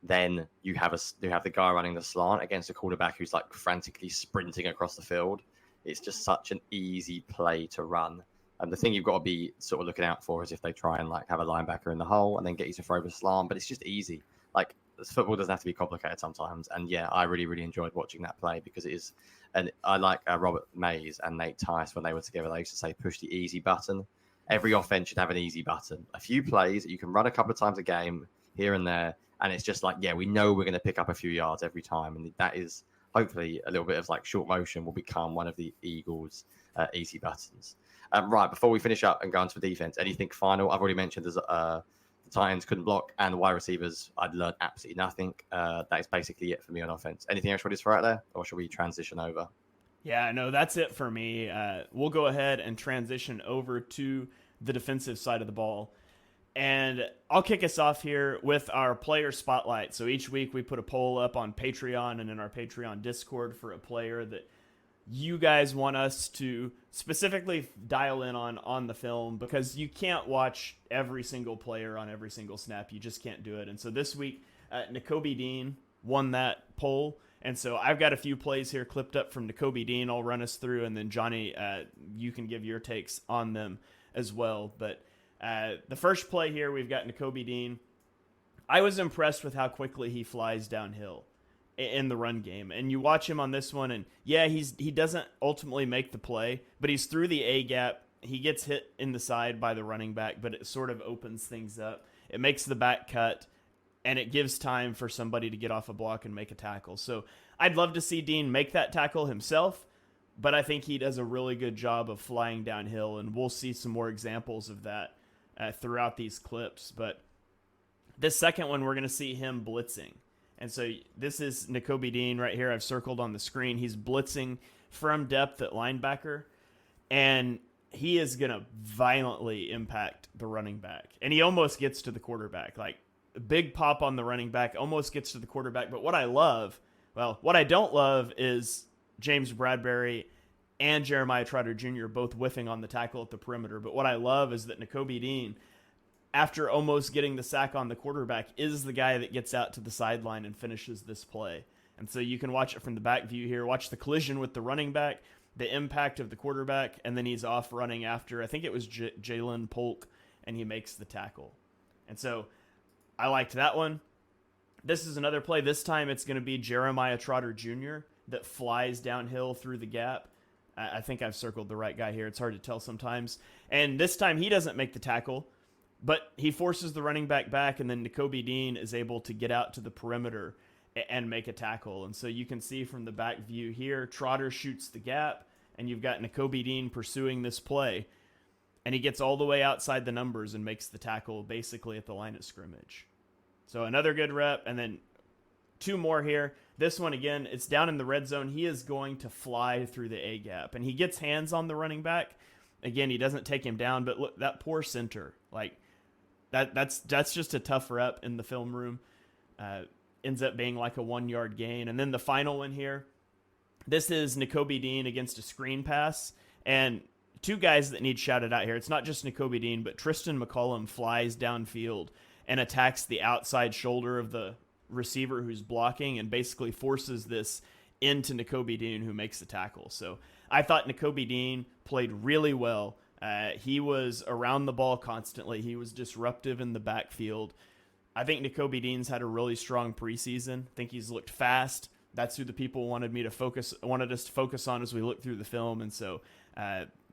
then you have the guy running the slant against a quarterback who's like frantically sprinting across the field. It's just such an easy play to run. And the thing you've got to be sort of looking out for is if they try and like have a linebacker in the hole and then get you to throw the slant. But it's just easy. Like, football doesn't have to be complicated sometimes. And yeah, I really, really enjoyed watching that play because it is. And I like Robert Mays and Nate Tice, when they were together, they used to say, push the easy button. Every offense should have an easy button. A few plays that you can run a couple of times a game, here and there. And it's just like, yeah, we know we're going to pick up a few yards every time. And that is hopefully a little bit of like short motion will become one of the Eagles' easy buttons. Right, before we finish up and go into the defense, anything final? I've already mentioned there's the Titans couldn't block, and the wide receivers, I'd learned absolutely nothing. That is basically it for me on offense. Anything else you want to throw out there, or should we transition over? Yeah, no, that's it for me. We'll go ahead and transition over to the defensive side of the ball. And I'll kick us off here with our player spotlight. So each week we put a poll up on Patreon and in our Patreon Discord for a player that you guys want us to specifically dial in on the film, because you can't watch every single player on every single snap. You just can't do it. And so this week, Nakobe Dean won that poll. And so I've got a few plays here clipped up from Nakobe Dean. I'll run us through, and then Johnny, you can give your takes on them as well. But the first play here, we've got Nakobe Dean. I was impressed with how quickly he flies downhill in the run game. And you watch him on this one, and yeah, he doesn't ultimately make the play, but he's through the A gap. He gets hit in the side by the running back, but it sort of opens things up. It makes the back cut, and it gives time for somebody to get off a block and make a tackle. So I'd love to see Dean make that tackle himself, but I think he does a really good job of flying downhill, and we'll see some more examples of that throughout these clips. But this second one, we're going to see him blitzing. And so this is Nakobe Dean right here. I've circled on the screen. He's blitzing from depth at linebacker, and he is going to violently impact the running back. And he almost gets to the quarterback. Like, a big pop on the running back, almost gets to the quarterback. But what I don't love is James Bradbury and Jeremiah Trotter Jr. both whiffing on the tackle at the perimeter. But what I love is that Nakobe Dean, after almost getting the sack on the quarterback, is the guy that gets out to the sideline and finishes this play. And so you can watch it from the back view here. Watch the collision with the running back, the impact of the quarterback, and then he's off running after, I think it was Jalen Polk, and he makes the tackle. And so I liked that one. This is another play. This time it's going to be Jeremiah Trotter Jr. that flies downhill through the gap. I think I've circled the right guy here. It's hard to tell sometimes. And this time he doesn't make the tackle, but he forces the running back, and then Nakobe Dean is able to get out to the perimeter and make a tackle. And so you can see from the back view here, Trotter shoots the gap, and you've got Nakobe Dean pursuing this play, and he gets all the way outside the numbers and makes the tackle basically at the line of scrimmage. So another good rep, and then two more here. This one, again, it's down in the red zone. He is going to fly through the A gap, and he gets hands on the running back. Again, he doesn't take him down, but look, that poor center, like, That's just a tough rep in the film room. Ends up being like a 1 yard gain. And then the final one here, this is Nakobe Dean against a screen pass. And two guys that need shouted out here. It's not just Nakobe Dean, but Tristan McCollum flies downfield and attacks the outside shoulder of the receiver who's blocking and basically forces this into Nakobe Dean, who makes the tackle. So I thought Nakobe Dean played really well. He was around the ball constantly. He was disruptive in the backfield. I think Nakobe Dean's had a really strong preseason. I think he's looked fast. That's who the people wanted us to focus on as we look through the film. And so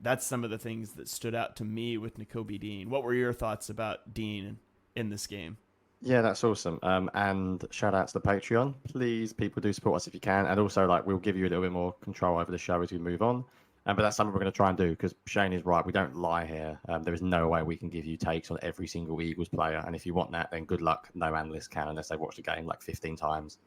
that's some of the things that stood out to me with Nakobe Dean. What were your thoughts about Dean in this game? Yeah, that's awesome. And shout out to the Patreon. Please, people, do support us if you can. And also, like, we'll give you a little bit more control over the show as we move on. But that's something we're going to try and do, because Shane is right. We don't lie here. There is no way we can give you takes on every single Eagles player. And if you want that, then good luck. No analyst can, unless they've watched the game like 15 times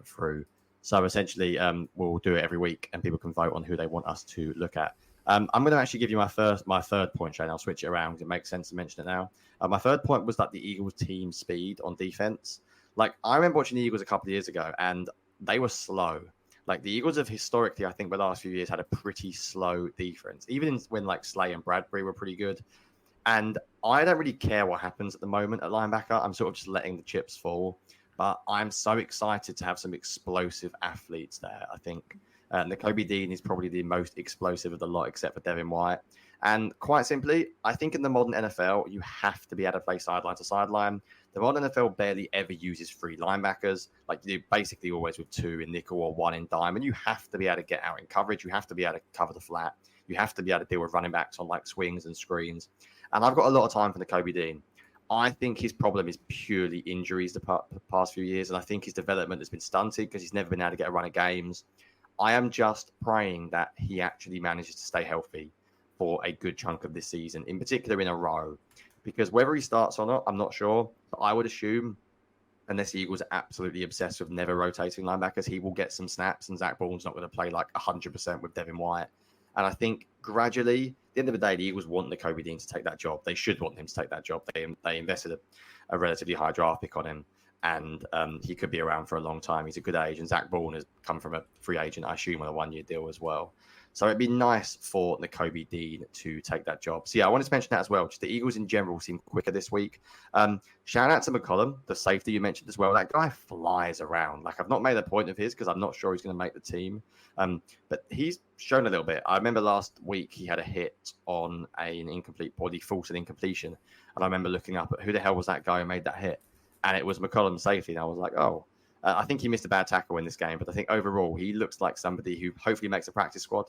through. So essentially, we'll do it every week, and people can vote on who they want us to look at. I'm going to actually give you my third point, Shane. I'll switch it around because it makes sense to mention it now. My third point was like the Eagles team speed on defense. Like, I remember watching the Eagles a couple of years ago, and they were slow. Like, the Eagles have historically, I think, the last few years had a pretty slow defense, even when like Slay and Bradbury were pretty good. And I don't really care what happens at the moment at linebacker. I'm sort of just letting the chips fall. But I'm so excited to have some explosive athletes there. I think Nakobe Dean is probably the most explosive of the lot, except for Devin White. And quite simply, I think in the modern NFL, you have to be able to play sideline to sideline. The modern NFL barely ever uses three linebackers. Like, you do basically always with two in nickel or one in dime. And you have to be able to get out in coverage. You have to be able to cover the flat. You have to be able to deal with running backs on like swings and screens. And I've got a lot of time for Nakobe Dean. I think his problem is purely injuries the past few years, and I think his development has been stunted because he's never been able to get a run of games. I am just praying that he actually manages to stay healthy for a good chunk of this season, in particular in a row, because whether he starts or not, I'm not sure. But I would assume, unless the Eagles are absolutely obsessed with never rotating linebackers, he will get some snaps, and Zach Bourne's not going to play like 100% with Devin White. And I think gradually, at the end of the day, the Eagles want Nakobe Dean to take that job. They should want him to take that job. They invested a relatively high draft pick on him, and he could be around for a long time. He's a good age, and Zach Bourne has come from a free agent, I assume, on a one-year deal as well. So it'd be nice for Nakobe Dean to take that job. So yeah, I wanted to mention that as well. Just the Eagles in general seem quicker this week. Shout out to McCollum, the safety you mentioned as well. That guy flies around. Like, I've not made a point of his because I'm not sure he's going to make the team. But he's shown a little bit. I remember last week he had a hit on an incomplete body, forced an incompletion. And I remember looking up at who the hell was that guy who made that hit? And it was McCollum safety. And I was like, oh, I think he missed a bad tackle in this game. But I think overall, he looks like somebody who hopefully makes a practice squad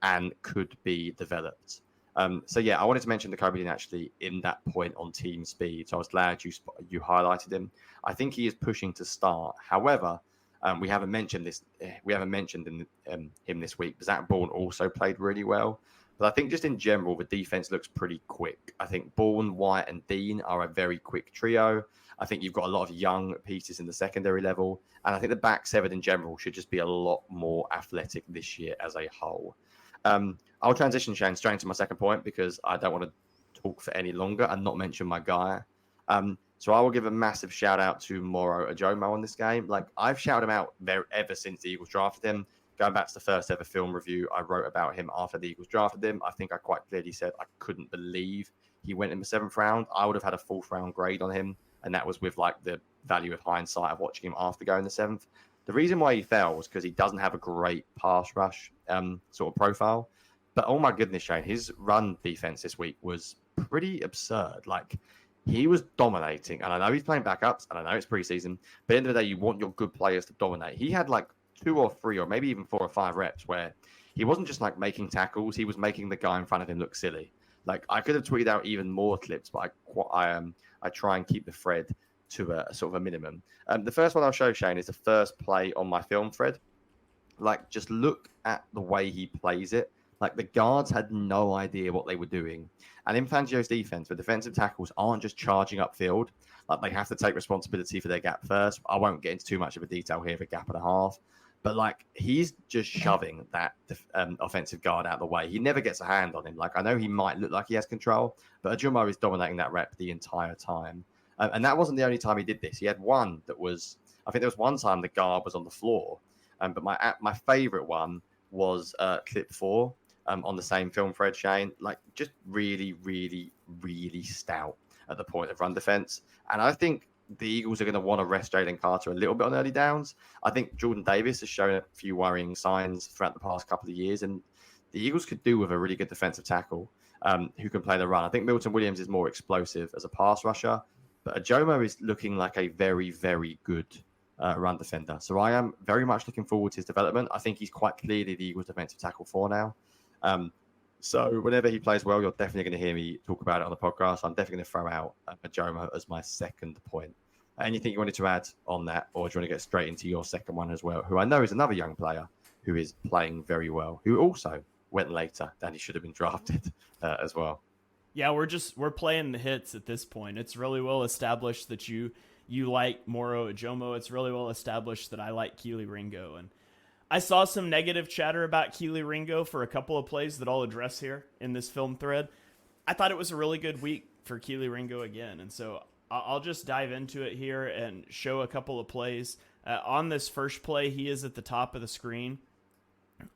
and could be developed. So yeah, I wanted to mention the Kobe actually in that point on team speed. So I was glad you highlighted him. I think he is pushing to start. However, we haven't mentioned this. We haven't mentioned him this week. Zach Bourne also played really well. But I think just in general, the defense looks pretty quick. I think Bourne, White, and Dean are a very quick trio. I think you've got a lot of young pieces in the secondary level. And I think the back seven in general should just be a lot more athletic this year as a whole. I'll transition, Shane, straight into my second point because I don't want to talk for any longer and not mention my guy. So I will give a massive shout out to Moro Ajomo on this game. Like, I've shouted him out there ever since the Eagles drafted him. Going back to the first ever film review I wrote about him after the Eagles drafted him, I think I quite clearly said I couldn't believe he went in the 7th round. I would have had a 4th round grade on him, and that was with like the value of hindsight of watching him after going the 7th. The reason why he fell was because he doesn't have a great pass rush sort of profile. But oh my goodness, Shane, his run defense this week was pretty absurd. Like, he was dominating. And I know he's playing backups, and I know it's preseason. But at the end of the day, you want your good players to dominate. He had like 2 or 3 or maybe even 4 or 5 reps where he wasn't just like making tackles. He was making the guy in front of him look silly. Like, I could have tweeted out even more clips, but I try and keep the thread to a sort of a minimum. The first one I'll show, Shane, is the first play on my film thread. Like, just look at the way he plays it. Like, the guards had no idea what they were doing. And in Fangio's defense, the defensive tackles aren't just charging upfield. Like, they have to take responsibility for their gap first. I won't get into too much of a detail here, a gap and a half. But, like, he's just shoving that offensive guard out of the way. He never gets a hand on him. Like, I know he might look like he has control, but Ajumo is dominating that rep the entire time. And that wasn't the only time he did this. He had one that was, I think there was one time the guard was on the floor. But my favorite one was clip 4 on the same film thread, Shane. Like, just really, really, really stout at the point of run defense. And I think the Eagles are going to want to rest Jalen Carter a little bit on early downs. I think Jordan Davis has shown a few worrying signs throughout the past couple of years, and the Eagles could do with a really good defensive tackle who can play the run. I think Milton Williams is more explosive as a pass rusher, but Ajomo is looking like a very, very good run defender. So I am very much looking forward to his development. I think he's quite clearly the Eagles defensive tackle 4 now. So whenever he plays well, you're definitely going to hear me talk about it on the podcast. I'm definitely going to throw out Ajomo as my second point. Anything you wanted to add on that, or do you want to get straight into your second one as well, who I know is another young player who is playing very well, who also went later than he should have been drafted as well? Yeah, we're playing the hits at this point. It's really well established that you like Moro Ajomo. It's really well established that I like Keely Ringo. And I saw some negative chatter about Keely Ringo for a couple of plays that I'll address here in this film thread. I thought it was a really good week for Keely Ringo again. And so I'll just dive into it here and show a couple of plays. On this first play, he is at the top of the screen.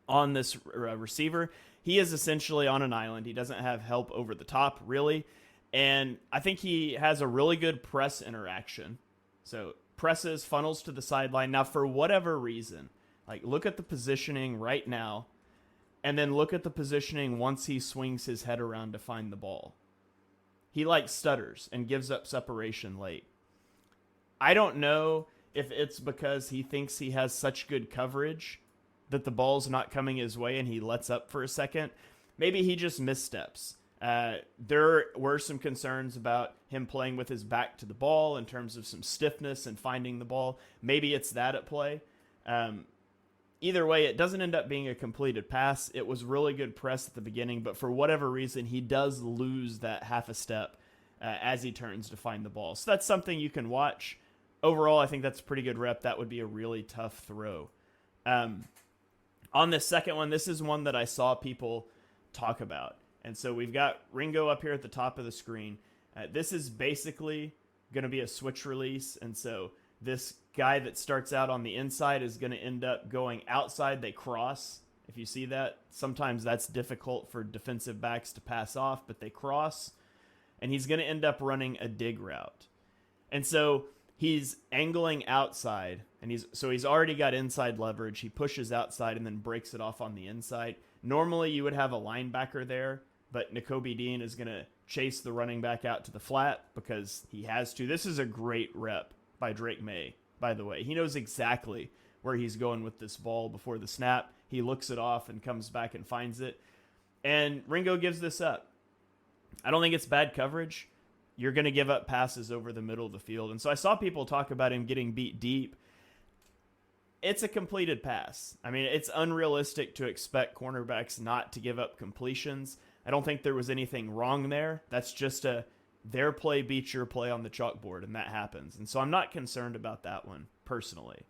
On this receiver, he is essentially on an island. He doesn't have help over the top, really. And I think he has a really good press interaction. So presses, funnels to the sideline. Now, for whatever reason, like, look at the positioning right now, and then look at the positioning once he swings his head around to find the ball. He, like, stutters and gives up separation late. I don't know if it's because he thinks he has such good coverage that the ball's not coming his way and he lets up for a second. Maybe he just missteps. There were some concerns about him playing with his back to the ball in terms of some stiffness and finding the ball. Maybe it's that at play. Either way, it doesn't end up being a completed pass. It was really good press at the beginning, but for whatever reason, he does lose that half a step as he turns to find the ball. So that's something you can watch. Overall, I think that's a pretty good rep. That would be a really tough throw. On this second one, this is one that I saw people talk about. And so we've got Ringo up here at the top of the screen. This is basically going to be a switch release. And so this guy that starts out on the inside is going to end up going outside. They cross. If you see that, sometimes that's difficult for defensive backs to pass off, but they cross. And he's going to end up running a dig route. And so he's angling outside, and he's already got inside leverage. He pushes outside and then breaks it off on the inside. Normally you would have a linebacker there, but Nakobe Dean is going to chase the running back out to the flat because he has to. This is a great rep by Drake May, by the way. He knows exactly where he's going with this ball before the snap. He looks it off and comes back and finds it. And Ringo gives this up. I don't think it's bad coverage. You're going to give up passes over the middle of the field. And so I saw people talk about him getting beat deep. It's a completed pass. I mean, it's unrealistic to expect cornerbacks not to give up completions. I don't think there was anything wrong there. That's just their play beats your play on the chalkboard, and that happens. And so I'm not concerned about that one, personally.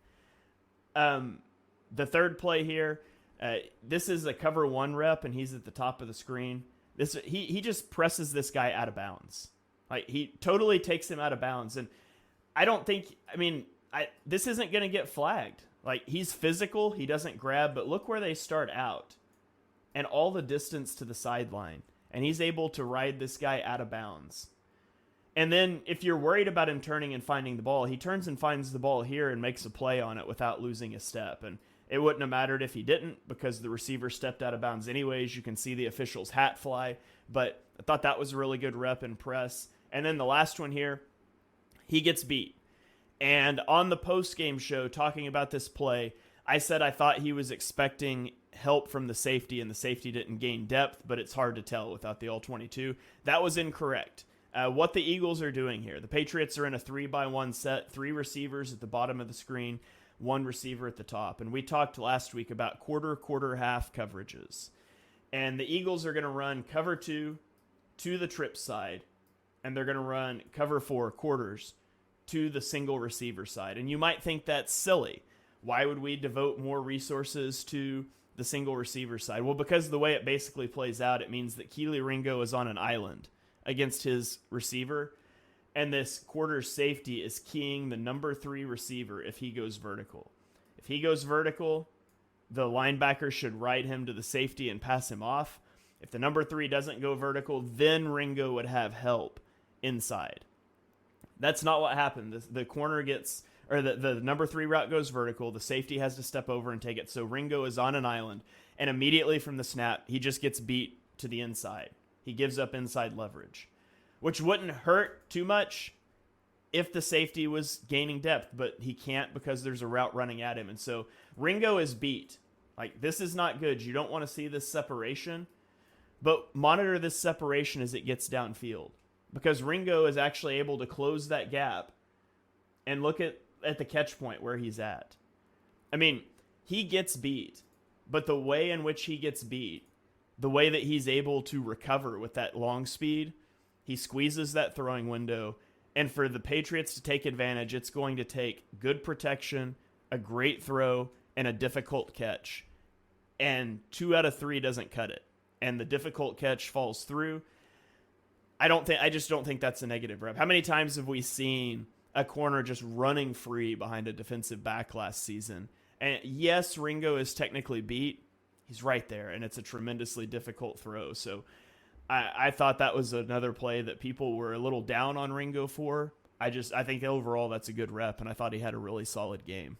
The third play here, this is a cover one rep, and he's at the top of the screen. He just presses this guy out of bounds. Like, he totally takes him out of bounds. And I don't think, this isn't going to get flagged. Like, he's physical, he doesn't grab, but look where they start out. And all the distance to the sideline. And he's able to ride this guy out of bounds. And then if you're worried about him turning and finding the ball, he turns and finds the ball here and makes a play on it without losing a step. And it wouldn't have mattered if he didn't, because the receiver stepped out of bounds anyways. You can see the official's hat fly. But I thought that was a really good rep and press. And then the last one here, he gets beat. And on the post-game show, talking about this play, I said I thought he was expecting help from the safety, and the safety didn't gain depth, but it's hard to tell without the All-22. That was incorrect. What the Eagles are doing here, the Patriots are in a 3-by-1 set, 3 receivers at the bottom of the screen, 1 receiver at the top. And we talked last week about quarter, half coverages. And the Eagles are going to run cover 2 to the trip side, and they're going to run cover 4 quarters to the single receiver side. And you might think that's silly. Why would we devote more resources to the single receiver side? Well, because the way it basically plays out, it means that Keely Ringo is on an island against his receiver, and this quarter safety is keying the number 3 receiver if he goes vertical. If he goes vertical, the linebacker should ride him to the safety and pass him off. If the number 3 doesn't go vertical, then Ringo would have help inside. That's not what happened. The corner gets, or the number 3 route goes vertical. The safety has to step over and take it. So Ringo is on an island, and immediately from the snap, he just gets beat to the inside. He gives up inside leverage, which wouldn't hurt too much if the safety was gaining depth, but he can't because there's a route running at him. And so Ringo is beat. Like, this is not good. You don't want to see this separation, but monitor this separation as it gets downfield, because Ringo is actually able to close that gap and look at the catch point where he's at. I mean, he gets beat, but the way in which he gets beat, the way that he's able to recover with that long speed, he squeezes that throwing window. And for the Patriots to take advantage, it's going to take good protection, a great throw, and a difficult catch. And 2 out of 3 doesn't cut it. And the difficult catch falls through. I just don't think that's a negative rep. How many times have we seen a corner just running free behind a defensive back last season? And yes, Ringo is technically beat. He's right there, and it's a tremendously difficult throw. So I thought that was another play that people were a little down on Ringo for. I think overall that's a good rep, and I thought he had a really solid game.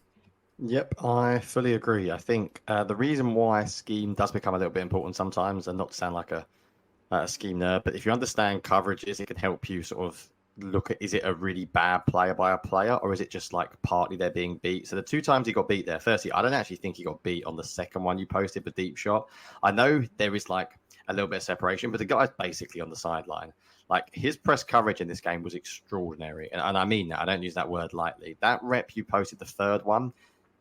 Yep, I fully agree. I think the reason why scheme does become a little bit important sometimes, and not to sound like a scheme nerd, but if you understand coverages, it can help you sort of look at, is it a really bad player by a player, or is it just like partly they're being beat? So the 2 times he got beat there, firstly, I don't actually think he got beat on the second one you posted, the deep shot. I know there is like a little bit of separation, but the guy's basically on the sideline. Like his press coverage in this game was extraordinary. And I mean that, I don't use that word lightly. That rep you posted, the third one,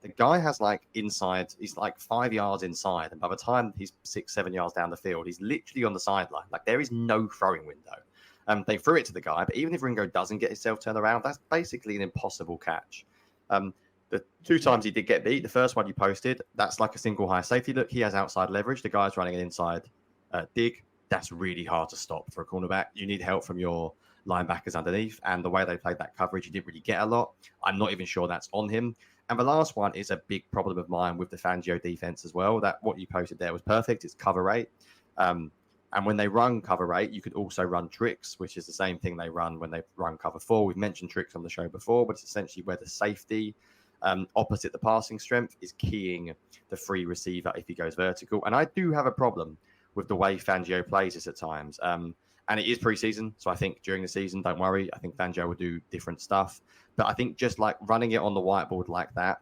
the guy has like inside, he's like 5 yards inside. And by the time he's 6, 7 yards down the field, he's literally on the sideline. Like there is no throwing window. They threw it to the guy, but even if Ringo doesn't get himself turned around, that's basically an impossible catch. The 2 times he did get beat, the first one you posted, that's like a single high safety look. He has outside leverage. The guy's running an inside dig. That's really hard to stop for a cornerback. You need help from your linebackers underneath. And the way they played that coverage, he didn't really get a lot. I'm not even sure that's on him. And the last one is a big problem of mine with the Fangio defense as well. That what you posted there was perfect. It's cover 8. And when they run cover 8, you could also run tricks, which is the same thing they run when they run cover 4. We've mentioned tricks on the show before, but it's essentially where the safety opposite the passing strength is keying the free receiver if he goes vertical. And I do have a problem with the way Fangio plays this at times. And it is preseason, so I think during the season, don't worry. I think Fangio will do different stuff. But I think just like running it on the whiteboard like that,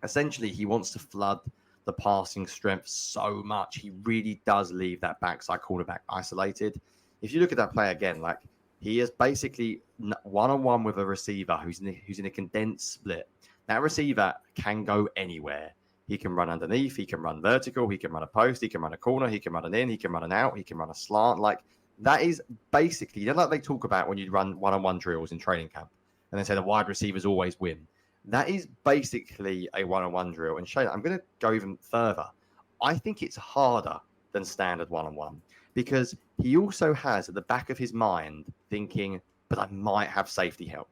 essentially he wants to flood the passing strength so much. He really does leave that backside quarterback isolated. If you look at that play again, like he is basically one-on-one with a receiver who's in a condensed split. That receiver can go anywhere. He can run underneath. He can run vertical. He can run a post. He can run a corner. He can run an in. He can run an out. He can run a slant. Like that is basically, you know, like they talk about when you run one-on-one drills in training camp and they say the wide receivers always win. That is basically a one-on-one drill. And Shane, I'm going to go even further. I think it's harder than standard one-on-one because he also has at the back of his mind thinking, but I might have safety help.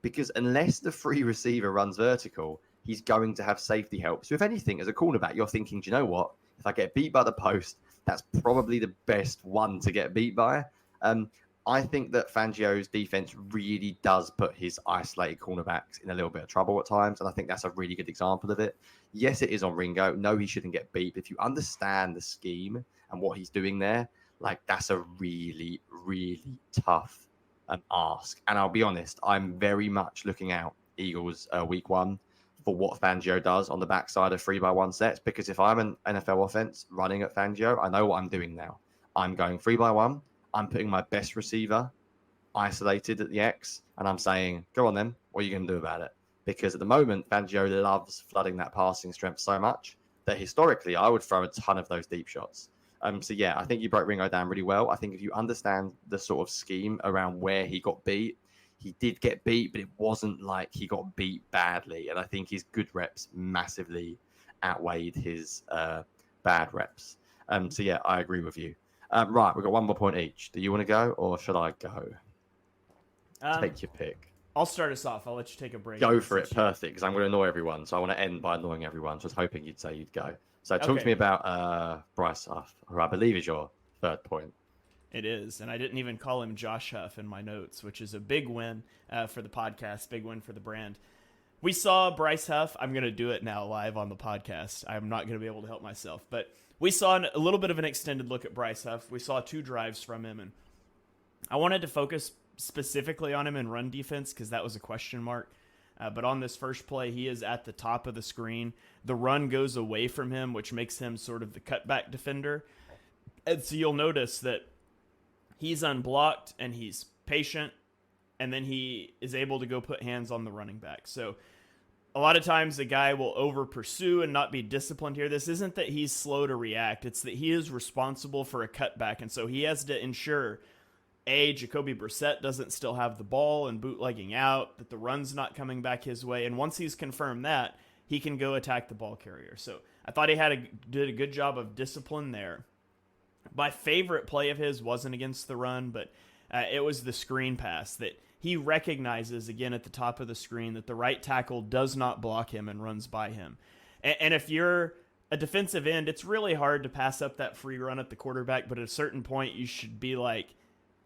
Because unless the free receiver runs vertical, he's going to have safety help. So if anything, as a cornerback, you're thinking, do you know what? If I get beat by the post, that's probably the best one to get beat by. I think that Fangio's defense really does put his isolated cornerbacks in a little bit of trouble at times. And I think that's a really good example of it. Yes, it is on Ringo. No, he shouldn't get beat. But if you understand the scheme and what he's doing there, like that's a really, really tough ask. And I'll be honest, I'm very much looking out Eagles week 1 for what Fangio does on the backside of 3x1 sets. Because if I'm an NFL offense running at Fangio, I know what I'm doing now. I'm going 3x1. I'm putting my best receiver isolated at the X, and I'm saying, go on then, what are you going to do about it? Because at the moment, Fangio loves flooding that passing strength so much that historically I would throw a ton of those deep shots. So yeah, I think you broke Ringo down really well. I think if you understand the sort of scheme around where he got beat, he did get beat, but it wasn't like he got beat badly. And I think his good reps massively outweighed his bad reps. So yeah, I agree with you. Right, we've got one more point each. Do you want to go or should I go? Take your pick. I'll start us off. I'll let you take a break. Go for it. Perfect, because I'm going to annoy everyone. So I want to end by annoying everyone. So I was hoping you'd say you'd go. So talk to me about Bryce Huff, who I believe is your third point. It is, and I didn't even call him Josh Huff in my notes, which is a big win for the podcast, big win for the brand. We saw Bryce Huff. I'm going to do it now live on the podcast. I'm not going to be able to help myself, but we saw a little bit of an extended look at Bryce Huff. We saw 2 drives from him, and I wanted to focus specifically on him in run defense because that was a question mark. But on this first play, he is at the top of the screen. The run goes away from him, which makes him sort of the cutback defender. And so you'll notice that he's unblocked and he's patient, and then he is able to go put hands on the running back. So a lot of times the guy will over pursue and not be disciplined here. This isn't that he's slow to react. It's that he is responsible for a cutback. And so he has to ensure, A, Jacoby Brissett doesn't still have the ball and bootlegging out, that the run's not coming back his way. And once he's confirmed that, he can go attack the ball carrier. So I thought he did a good job of discipline there. My favorite play of his wasn't against the run, but it was the screen pass that he recognizes again at the top of the screen that the right tackle does not block him and runs by him. And if you're a defensive end, it's really hard to pass up that free run at the quarterback, but at a certain point you should be like,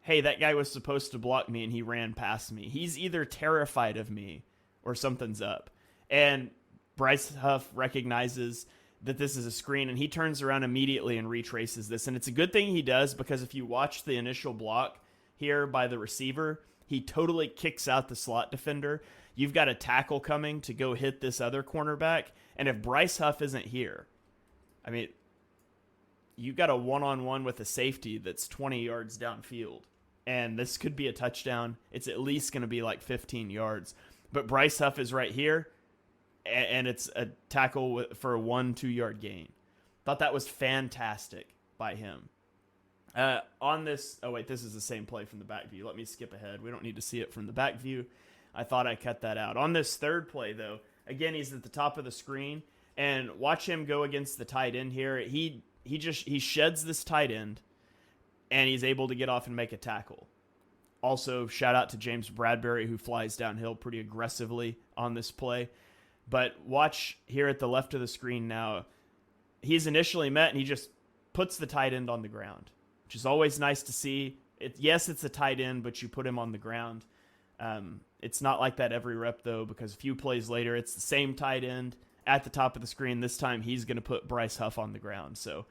hey, that guy was supposed to block me and he ran past me. He's either terrified of me or something's up. And Bryce Huff recognizes that this is a screen, and he turns around immediately and retraces this. And it's a good thing he does, because if you watch the initial block here by the receiver, he totally kicks out the slot defender. You've got a tackle coming to go hit this other cornerback, and if Bryce Huff isn't here, I mean, you got a one-on-one with a safety that's 20 yards downfield, and this could be a touchdown. It's at least going to be like 15 yards. But Bryce Huff is right here, and it's a tackle for a 1-2 yard gain. Thought that was fantastic by him. On this, oh wait, this is the same play from the back view. Let me skip ahead. We don't need to see it from the back view. I thought I cut that out. On this third play, though, again, he's at the top of the screen, and watch him go against the tight end here. He sheds this tight end, and he's able to get off and make a tackle. Also, shout out to James Bradbury, who flies downhill pretty aggressively on this play. But watch here at the left of the screen now. He's initially met, and he just puts the tight end on the ground, which is always nice to see. Yes, it's a tight end, but you put him on the ground. It's not like that every rep, though, because a few plays later, it's the same tight end at the top of the screen. This time, he's going to put Bryce Huff on the ground. So,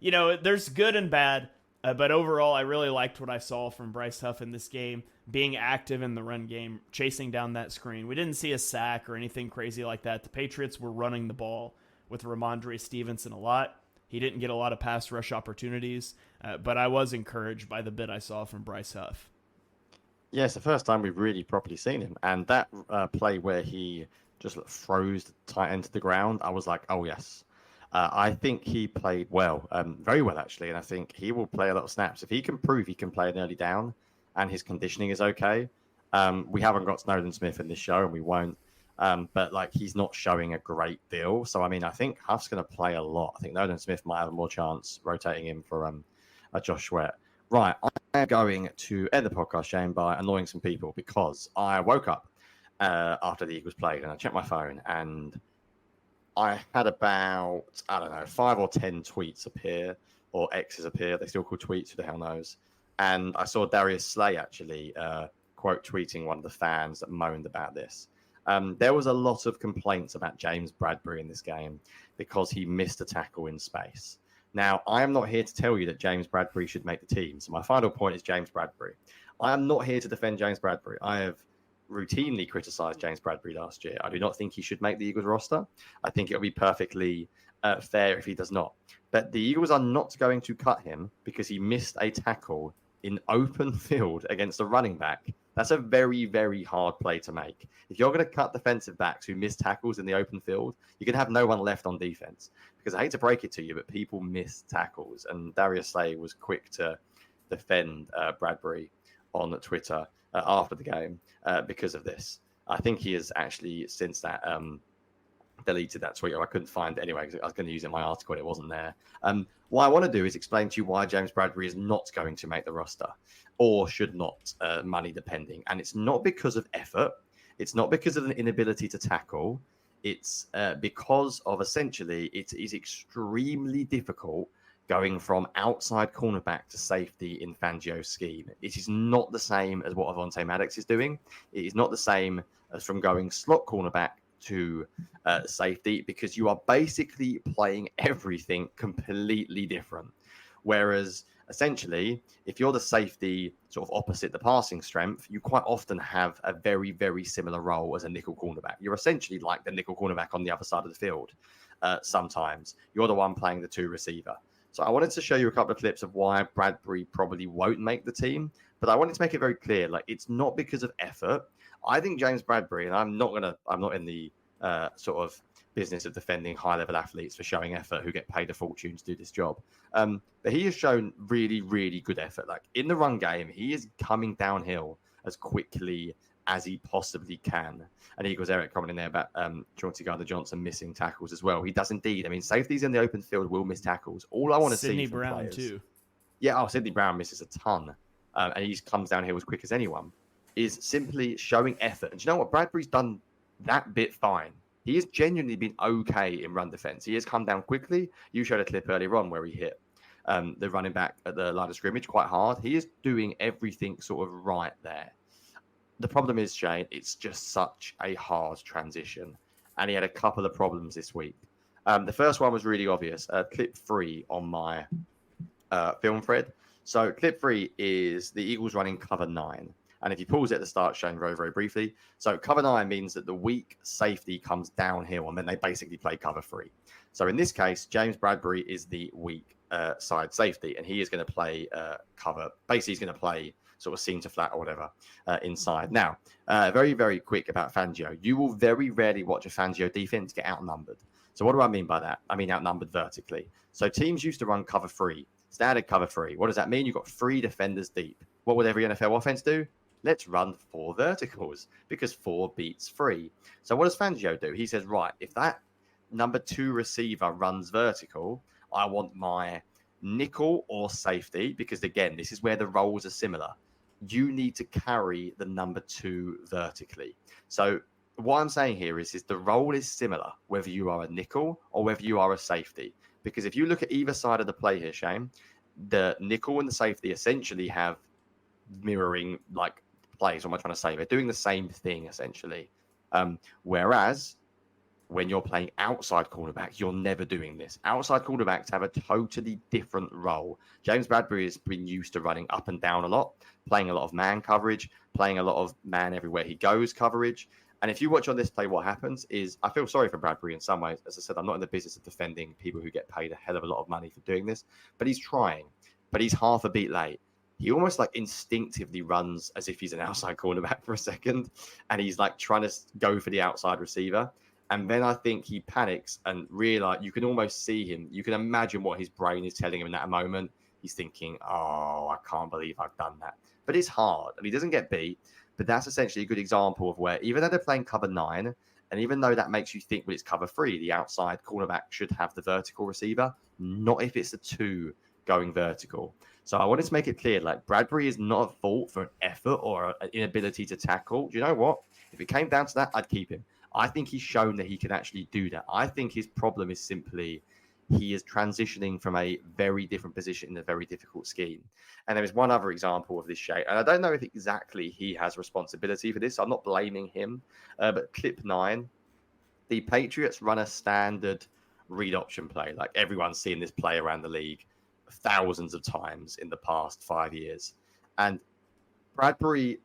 there's good and bad. But overall, I really liked what I saw from Bryce Huff in this game, being active in the run game, chasing down that screen. We didn't see a sack or anything crazy like that. The Patriots were running the ball with Ramondre Stevenson a lot. He didn't get a lot of pass rush opportunities, but I was encouraged by the bit I saw from Bryce Huff. Yeah, it's the first time we've really properly seen him. And that play where he just throws the tight end to the ground, I was like, oh, yes. I think he played well, very well, actually. And I think he will play a lot of snaps. If he can prove he can play an early down and his conditioning is okay, we haven't got Snowden Smith in this show and we won't. But he's not showing a great deal. So, I think Huff's going to play a lot. I think Snowden Smith might have more chance rotating him for a Josh Sweat. Right, I'm going to end the podcast, Shane, by annoying some people because I woke up after the Eagles played and I checked my phone and I had about, 5 or 10 tweets appear or X's appear. They still call tweets, who the hell knows. And I saw Darius Slay actually quote tweeting one of the fans that moaned about this. There was a lot of complaints about James Bradbury in this game because he missed a tackle in space. Now, I am not here to tell you that James Bradbury should make the team. So my final point is James Bradbury. I am not here to defend James Bradbury. I have routinely criticized James Bradbury last year. I do not think he should make the Eagles roster. I think it would be perfectly fair if he does not. But the Eagles are not going to cut him because he missed a tackle in open field against a running back. That's a very, very hard play to make. If you're going to cut defensive backs who miss tackles in the open field, you're going to have no one left on defense. Because I hate to break it to you, but people miss tackles. And Darius Slay was quick to defend Bradbury on Twitter after the game because of this. I think he has actually, since that, deleted that tweet, or I couldn't find it anyway because I was going to use it in my article and it wasn't there. What I want to do is explain to you why James Bradbury is not going to make the roster or should not, money depending. And it's not because of effort. It's not because of an inability to tackle. It's because of essentially it is extremely difficult going from outside cornerback to safety in Fangio's scheme. It is not the same as what Avonte Maddox is doing. It is not the same as from going slot cornerback to safety because you are basically playing everything completely different. Whereas essentially, if you're the safety sort of opposite the passing strength, you quite often have a very, very similar role as a nickel cornerback. You're essentially like the nickel cornerback on the other side of the field. Sometimes you're the one playing the two receiver. So I wanted to show you a couple of clips of why Bradbury probably won't make the team, but I wanted to make it very clear, it's not because of effort. I think James Bradbury, and I'm not in the sort of business of defending high-level athletes for showing effort who get paid a fortune to do this job. But he has shown really, really good effort. In the run game, he is coming downhill as quickly as he possibly can. And Eagles Eric commenting there about Chauncey Gardner-Johnson missing tackles as well. He does indeed. Safeties in the open field will miss tackles. All I want to see Sidney from Brown players, too. Yeah, Sidney Brown misses a ton. And he comes downhill as quick as anyone, is simply showing effort. And do you know what? Bradbury's done that bit fine. He has genuinely been okay in run defense. He has come down quickly. You showed a clip earlier on where he hit the running back at the line of scrimmage quite hard. He is doing everything sort of right there. The problem is, Shane, it's just such a hard transition. And he had a couple of problems this week. The first one was really obvious. Clip 3 on my film thread. So clip 3 is the Eagles running cover 9. And if you pause it at the start, Shane, very, very briefly. So cover 9 means that the weak safety comes downhill and then they basically play cover 3. So in this case, James Bradbury is the weak side safety, and he is going to play cover. Basically, he's going to play sort of seam to flat or whatever inside. Now, very, very quick about Fangio. You will very rarely watch a Fangio defense get outnumbered. So what do I mean by that? I mean outnumbered vertically. So teams used to run cover 3, standard cover 3. What does that mean? You've got 3 defenders deep. What would every NFL offense do? Let's run 4 verticals because 4 beats 3. So what does Fangio do? He says, right, if that number 2 receiver runs vertical, I want my nickel or safety, because again, this is where the roles are similar. You need to carry the number 2 vertically. So what I'm saying here is the role is similar, whether you are a nickel or whether you are a safety. Because if you look at either side of the play here, Shane, the nickel and the safety essentially have mirroring like plays. What am I trying to say? They're doing the same thing essentially. Whereas when you're playing outside cornerback, you're never doing this. Outside cornerbacks have a totally different role. James Bradbury has been used to running up and down a lot, playing a lot of man coverage, playing a lot of man everywhere he goes coverage. And if you watch on this play, what happens is, I feel sorry for Bradbury in some ways. As I said, I'm not in the business of defending people who get paid a hell of a lot of money for doing this, but he's trying. But he's half a beat late. He almost like instinctively runs as if he's an outside cornerback for a second, and he's like trying to go for the outside receiver. And then I think he panics and realize, you can almost see him. You can imagine what his brain is telling him in that moment. He's thinking, oh, I can't believe I've done that. But it's hard, and he doesn't get beat. But that's essentially a good example of where, even though they're playing cover 9, and even though that makes you think, well, it's cover 3, the outside cornerback should have the vertical receiver, not if it's the 2 going vertical. So I wanted to make it clear, like, Bradbury is not at fault for an effort or an inability to tackle. Do you know what? If it came down to that, I'd keep him. I think he's shown that he can actually do that. I think his problem is simply he is transitioning from a very different position in a very difficult scheme. And there is one other example of this shape. And I don't know if exactly he has responsibility for this. So I'm not blaming him. But clip 9, the Patriots run a standard read option play. Like everyone's seen this play around the league thousands of times in the past 5 years. And Bradbury,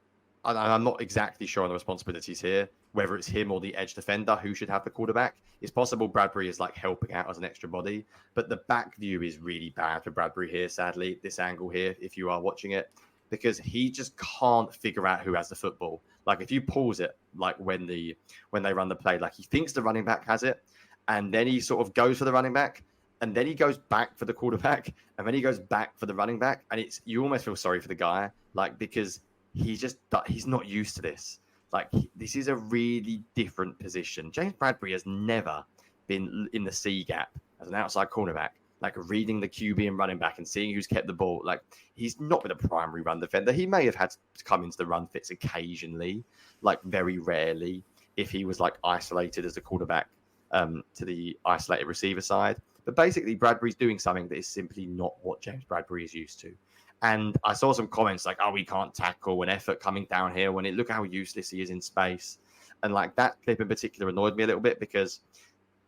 I'm not exactly sure on the responsibilities here, whether it's him or the edge defender who should have the quarterback. It's possible Bradbury is like helping out as an extra body, but the back view is really bad for Bradbury here, sadly, this angle here, if you are watching it, because he just can't figure out who has the football. Like if you pause it, like when they run the play, like he thinks the running back has it, and then he sort of goes for the running back, and then he goes back for the quarterback, and then he goes back for the running back, and you almost feel sorry for the guy, like because he's not used to this. Like, this is a really different position. James Bradbury has never been in the C gap as an outside cornerback, like reading the QB and running back and seeing who's kept the ball. Like, he's not been a primary run defender. He may have had to come into the run fits occasionally, like very rarely, if he was like isolated as a quarterback to the isolated receiver side. But basically, Bradbury's doing something that is simply not what James Bradbury is used to. And I saw some comments like, oh, we can't tackle an effort coming down here when look how useless he is in space. And like that clip in particular annoyed me a little bit because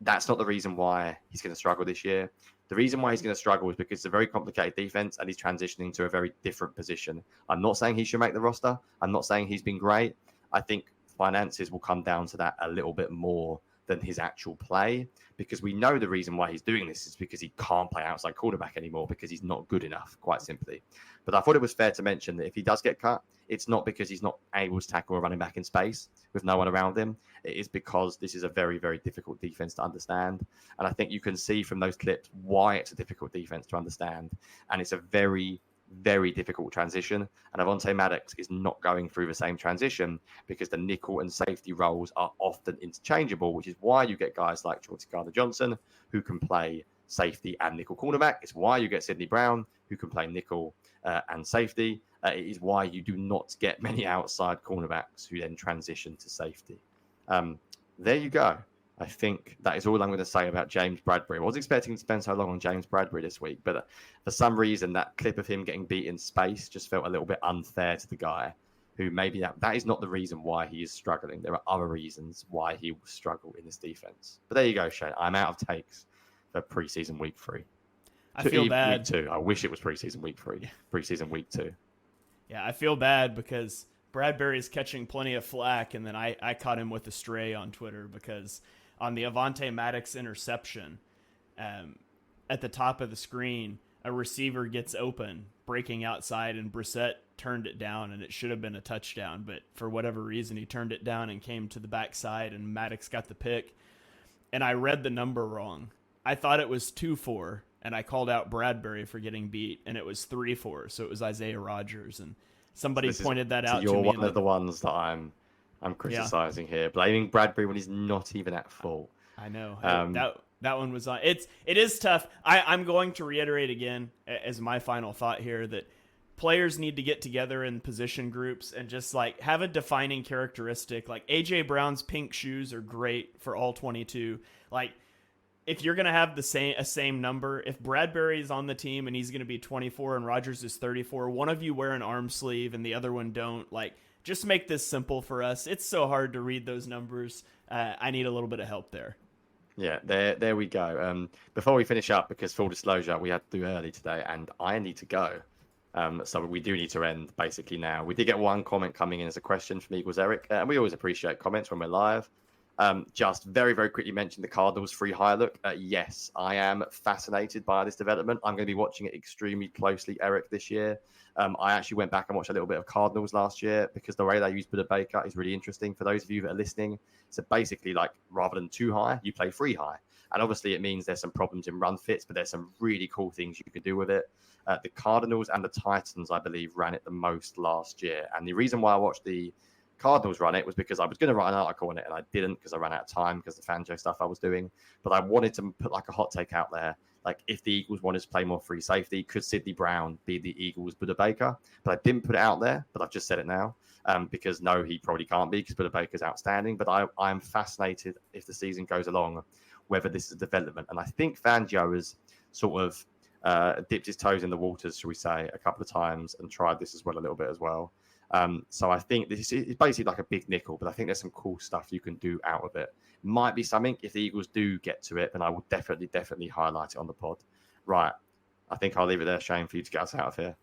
that's not the reason why he's going to struggle this year. The reason why he's going to struggle is because it's a very complicated defense and he's transitioning to a very different position. I'm not saying he should make the roster. I'm not saying he's been great. I think finances will come down to that a little bit more than his actual play, because we know the reason why he's doing this is because he can't play outside quarterback anymore because he's not good enough, quite simply. But I thought it was fair to mention that if he does get cut, it's not because he's not able to tackle a running back in space with no one around him. It is because this is a very, very difficult defense to understand. And I think you can see from those clips why it's a difficult defense to understand. And it's a very, very difficult transition. And Avonte Maddox is not going through the same transition because the nickel and safety roles are often interchangeable, which is why you get guys like Chauncey Gardner-Johnson who can play safety and nickel cornerback. It's why you get Sidney Brown who can play nickel and safety. It is why you do not get many outside cornerbacks who then transition to safety. There you go. I think that is all I'm going to say about James Bradbury. I was expecting to spend so long on James Bradbury this week, but for some reason, that clip of him getting beat in space just felt a little bit unfair to the guy who maybe that is not the reason why he is struggling. There are other reasons why he will struggle in this defense. But there you go, Shane. I'm out of takes for preseason week 3. I feel bad. Week 2. I wish it was preseason week 3. Preseason week 2. Yeah, I feel bad because Bradbury is catching plenty of flack, and then I caught him with a stray on Twitter because on the Avonte Maddox interception, at the top of the screen, a receiver gets open, breaking outside, and Brissett turned it down, and it should have been a touchdown. But for whatever reason, he turned it down and came to the backside, and Maddox got the pick. And I read the number wrong. I thought it was 2-4, and I called out Bradbury for getting beat, and it was 3-4. So it was Isaiah Rodgers, and somebody pointed that out to me. You're one of the ones that I'm criticizing here, blaming Bradbury when he's not even at fault. I know. That one was on. It is tough. I'm going to reiterate again as my final thought here that players need to get together in position groups and just like have a defining characteristic. Like AJ Brown's pink shoes are great for all 22. Like if you're going to have a same number, if Bradbury's on the team and he's going to be 24 and Rodgers is 34, one of you wear an arm sleeve and the other one don't. Like just make this simple for us. It's so hard to read those numbers. I need a little bit of help there. Yeah, there we go. Before we finish up, because full disclosure, we had to do early today, and I need to go. So we do need to end basically now. We did get one comment coming in as a question from Eagles Eric, and we always appreciate comments when we're live. Just very, very quickly mention the Cardinals free high look. Yes, I am fascinated by this development. I'm going to be watching it extremely closely, Eric, this year. I actually went back and watched a little bit of Cardinals last year because the way they use Buda Baker is really interesting. For those of you that are listening, so basically, like rather than too high, you play free high. And obviously it means there's some problems in run fits, but there's some really cool things you can do with it. The Cardinals and the Titans, I believe, ran it the most last year. And the reason why I watched the Cardinals run it was because I was going to write an article on it and I didn't because I ran out of time because of the Fanjo stuff I was doing. But I wanted to put like a hot take out there. Like if the Eagles wanted to play more free safety, could Sidney Brown be the Eagles' Buda Baker? But I didn't put it out there, but I've just said it now because no, he probably can't be because Buda Baker's outstanding. But I am fascinated if the season goes along, whether this is a development. And I think Fangio has sort of dipped his toes in the waters, shall we say, a couple of times and tried this as well a little bit as well. So I think this is basically like a big nickel, but I think there's some cool stuff you can do out of it. Might be something if the Eagles do get to it, then I will definitely highlight it on the pod. Right. I think I'll leave it there, Shane, for you to get us out of here.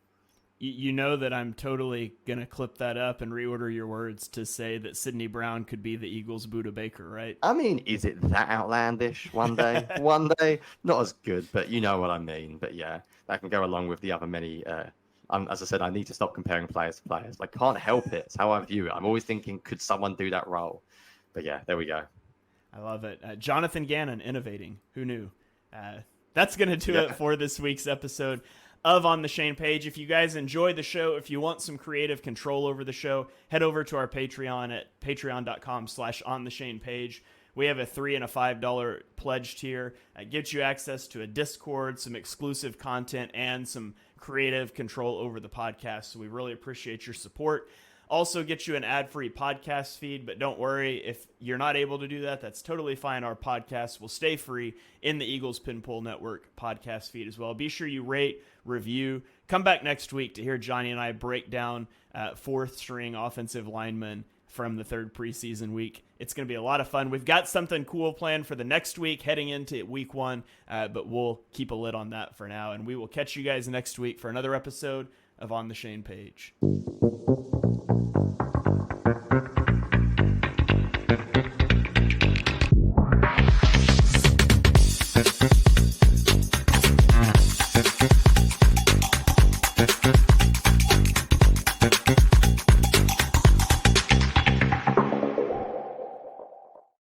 You know that I'm totally going to clip that up and reorder your words to say that Sidney Brown could be the Eagles' Buda Baker, right? I mean, is it that outlandish one day? One day? Not as good, but you know what I mean. But yeah, that can go along with the other many... as I said, I need to stop comparing players to players. Like, can't help it. It's how I view it. I'm always thinking, could someone do that role? But yeah, there we go. I love it. Jonathan Gannon, innovating. Who knew? That's going to do it for this week's episode of On the Shane Page. If you guys enjoy the show, if you want some creative control over the show, head over to our Patreon at patreon.com/ontheshanepage. We have a $3 and a $5 pledge tier. It gives you access to a Discord, some exclusive content, and some creative control over the podcast. So we really appreciate your support. Also get you an ad-free podcast feed, but don't worry, if you're not able to do that, that's totally fine. Our podcast will stay free in the Eagles Pinpool Network podcast feed as well. Be sure you rate, review. Come back next week to hear Johnny and I break down fourth-string offensive linemen from the third preseason week. It's going to be a lot of fun. We've got something cool planned for the next week heading into week 1, but we'll keep a lid on that for now, and we will catch you guys next week for another episode of On the Shane Page.